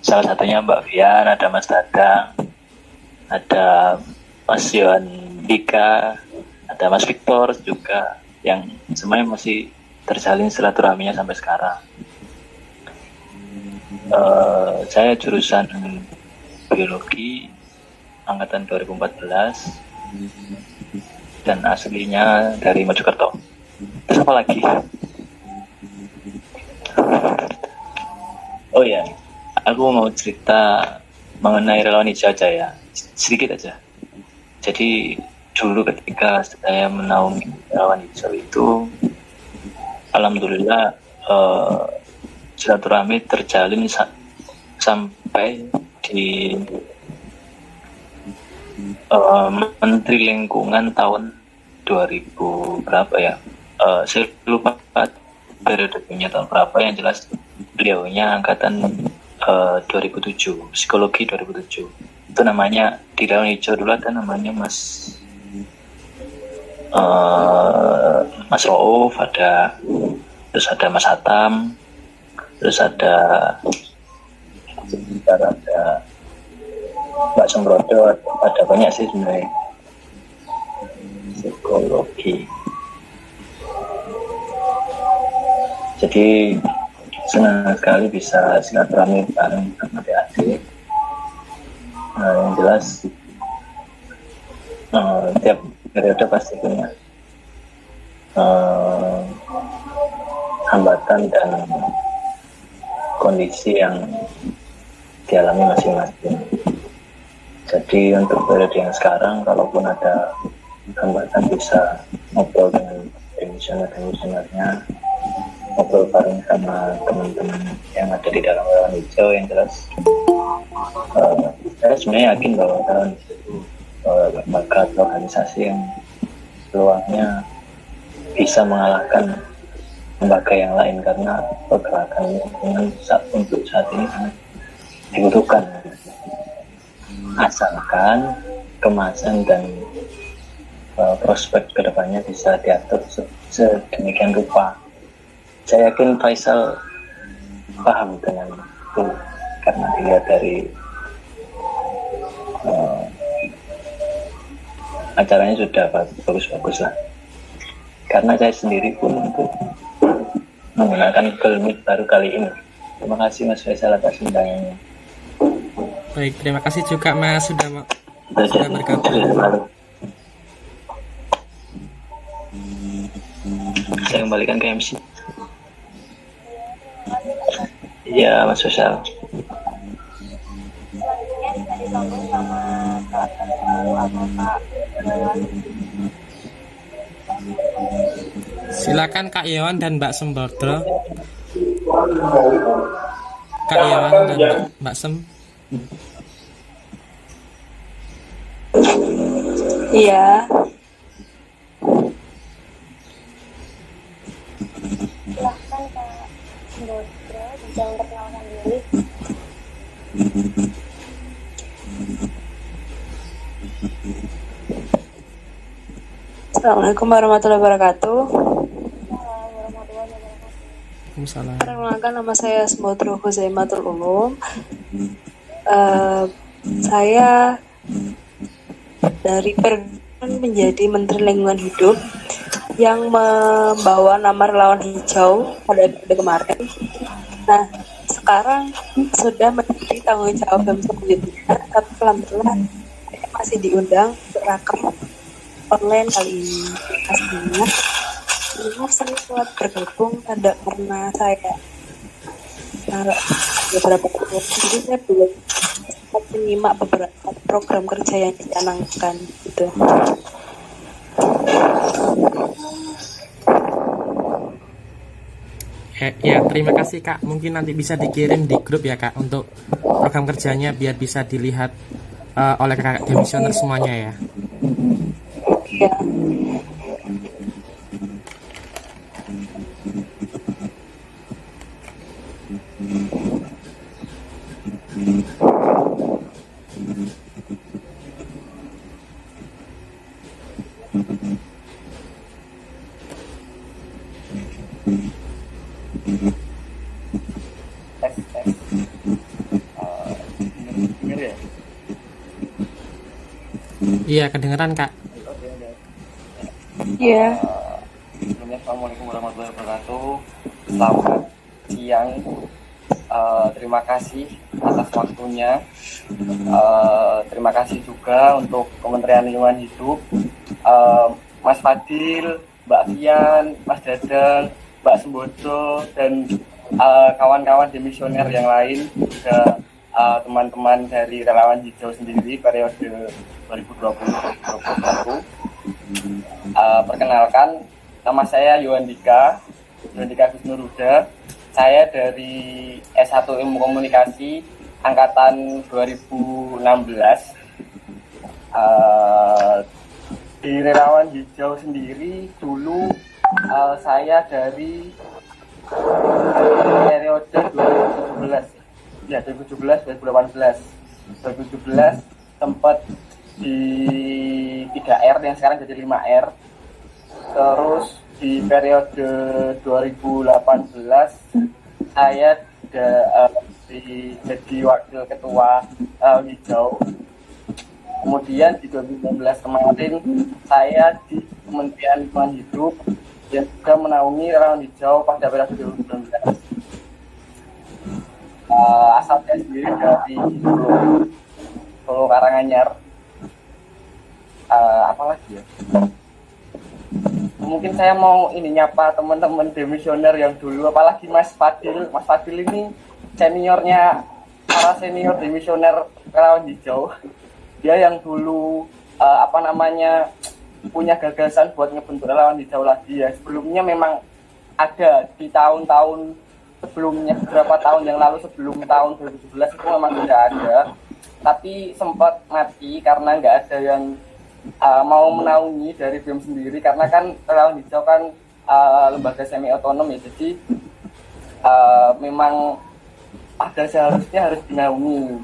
salah satunya Mbak Fian, ada Mas Dadang, ada Mas Yohan Dika, ada Mas Victor juga, yang semuanya masih terjalin silaturahminya sampai sekarang. Saya jurusan biologi angkatan 2014 dan aslinya dari Mojokerto. Terus apa lagi? Oh ya, aku mau cerita mengenai Relawan Hijau aja ya, sedikit aja. Jadi dulu ketika saya menaungi Relawan Hijau itu, alhamdulillah silaturahmi terjalin sampai di Menteri Lingkungan tahun 2000 berapa ya? Saya lupa periodenya tahun berapa, yang jelas beliaunya angkatan 2007, psikologi 2007. Itu namanya di Relawan Hijau dulu ada namanya Mas Rauf, terus ada Mas Hatam, terus ada Mbak Sembrodo, ada banyak sih sebenarnya. Psikologi. Jadi senang sekali bisa silaturahmi bareng sama adik-adik. Yang jelas tiap periode pasti punya hambatan dan kondisi yang dialami masing-masing. Jadi untuk periode yang sekarang, kalaupun ada hambatan bisa ngobrol dengan tim demisionernya ngobrol bareng sama teman-teman yang ada di dalam relawan hijau. Yang jelas saya sebenarnya yakin bahwa relawan lembaga atau organisasi yang peluangnya bisa mengalahkan lembaga yang lain, karena pergerakan lingkungan untuk saat ini sangat dibutuhkan, asalkan kemasan dan prospek kedepannya bisa diatur sedemikian rupa. Saya yakin Faisal paham dengan itu, karena dilihat dari acaranya sudah bagus-bagus lah. Karena saya sendiri pun untuk menggunakan Google Meet baru kali ini. Terima kasih Mas Faisal atas undangannya. Baik, terima kasih juga Mas sudah bergabung. Saya kembalikan ke MC. Iya, Mas Faisal. Silakan Kak Iwan dan Mbak Sembodro. Kak Iwan dan Mbak Sem. Iya. Silahkan Kak Sembodro bisa memperkenalkan diri. Assalamualaikum warahmatullahi wabarakatuh. Perkenalkan, nama saya Sembodro Huzaimatul Ulum. Saya dari Permen menjadi Menteri Lingkungan Hidup yang membawa nama Relawan Hijau pada episode kemarin. Nah, sekarang sudah menjadi tanggung jawab BEM selanjutnya, tapi alhamdulillah saya masih diundang berrakam online kali ini. Pastinya ini saya buat bergabung, tidak pernah saya beberapa program, jadi saya belum sempat menyimak beberapa program kerja yang dicanangkan gitu. Ya, terima kasih Kak. Mungkin nanti bisa dikirim di grup ya Kak untuk program kerjanya biar bisa dilihat oleh kakak demisioner semuanya ya. Ya. Iya, kedengeran Kak. Iya. Assalamualaikum warahmatullahi wabarakatuh. Selamat siang. Terima kasih atas waktunya. Terima kasih juga untuk Kementerian Lingkungan Hidup, Mas Fadil, Mbak Fian, Mas Dadang, Mbak Sembodro, dan kawan-kawan demisioner yang lain, juga teman-teman dari Relawan Hijau sendiri periode 2020-2021. Perkenalkan, nama saya Yohandika Gusnuruda. Saya dari S1 Ilmu Komunikasi angkatan 2016. Di Relawan Hijau sendiri dulu saya dari periode 2017 ya, 2017 sempat di 3R yang sekarang jadi 5R. Terus di periode 2018 saya jadi wakil ketua hijau. Kemudian di 2019 kemarin saya di Kementerian Lingkungan Hidup yang juga menaungi Relawan Hijau pada periode 2019. Asal saya sendiri dari Solo Karanganyar. Apalagi ya, mungkin saya mau nyapa teman-teman demisioner yang dulu, apalagi Mas Fadil ini seniornya para senior demisioner Relawan Hijau. Dia yang dulu punya gagasan buat ngebentuk relawan hijau lagi ya. Sebelumnya memang ada di tahun-tahun sebelumnya, beberapa tahun yang lalu sebelum tahun 2017 itu memang sudah ada, tapi sempat mati karena nggak ada yang mau menaungi dari BEM sendiri, karena kan relawan hijau kan lembaga semi otonom ya, jadi memang ada seharusnya harus dinaungi.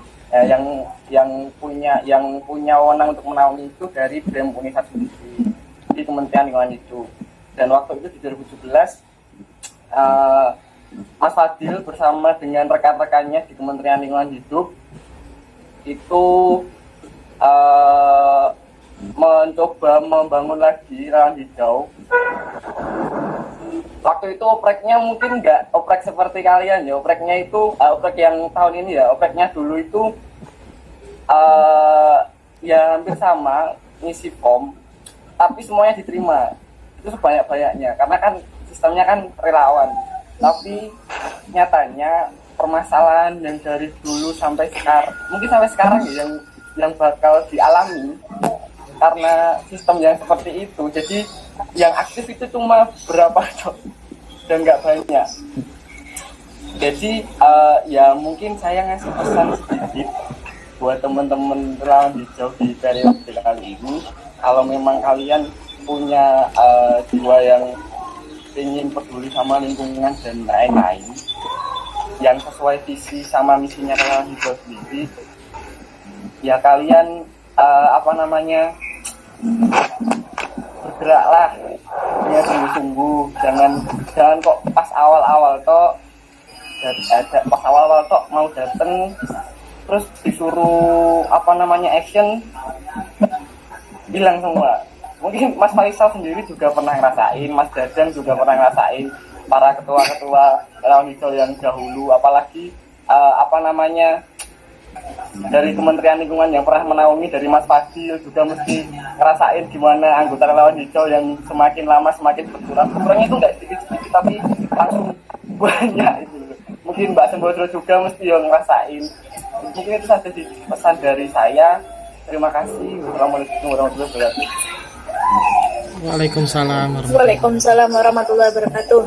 Yang punya wewenang untuk menaungi itu dari BEM Unisat sendiri di Kementerian Lingkungan Hidup. Dan waktu itu di 2017 Mas Fadil bersama dengan rekan-rekannya di Kementerian Lingkungan Hidup itu mencoba membangun lagi relawan hijau. Waktu itu opreknya mungkin nggak oprek seperti kalian ya, opreknya itu oprek yang tahun ini ya, opreknya dulu itu ya hampir sama, ngisi form, tapi semuanya diterima, itu sebanyak-banyaknya, karena kan sistemnya kan relawan. Tapi nyatanya permasalahan yang dari dulu sampai sekarang, mungkin sampai sekarang ya, yang bakal dialami karena sistem yang seperti itu, jadi yang aktif itu cuma berapa dan nggak banyak. Jadi ya mungkin saya ngasih pesan sedikit buat teman-teman relawan hijau di periode kali ini, kalau memang kalian punya jiwa yang ingin peduli sama lingkungan dan lain-lain, yang sesuai visi sama misinya relawan hijau sendiri, ya kalian bergeraklah dengan sungguh-sungguh, jangan kok pas awal-awal tok mau dateng terus disuruh action bilang semua. Mungkin Mas Faisal sendiri juga pernah ngerasain, Mas Dadang juga pernah ngerasain, para ketua-ketua relawan hijau yang dahulu, apalagi dari Kementerian Lingkungan yang pernah menaungi, dari Mas Fadil juga mesti ngerasain gimana anggota relawan hijau yang semakin lama semakin berkurang. Berkurangnya itu nggak sedikit-sedikit tapi langsung banyak itu. Mungkin Mbak Sembodro juga mesti yang ngerasain. Mungkin itu saja pesan dari saya. Terima kasih. Wassalamualaikum warahmatullahi wabarakatuh. Waalaikumsalam warahmatullahi wabarakatuh.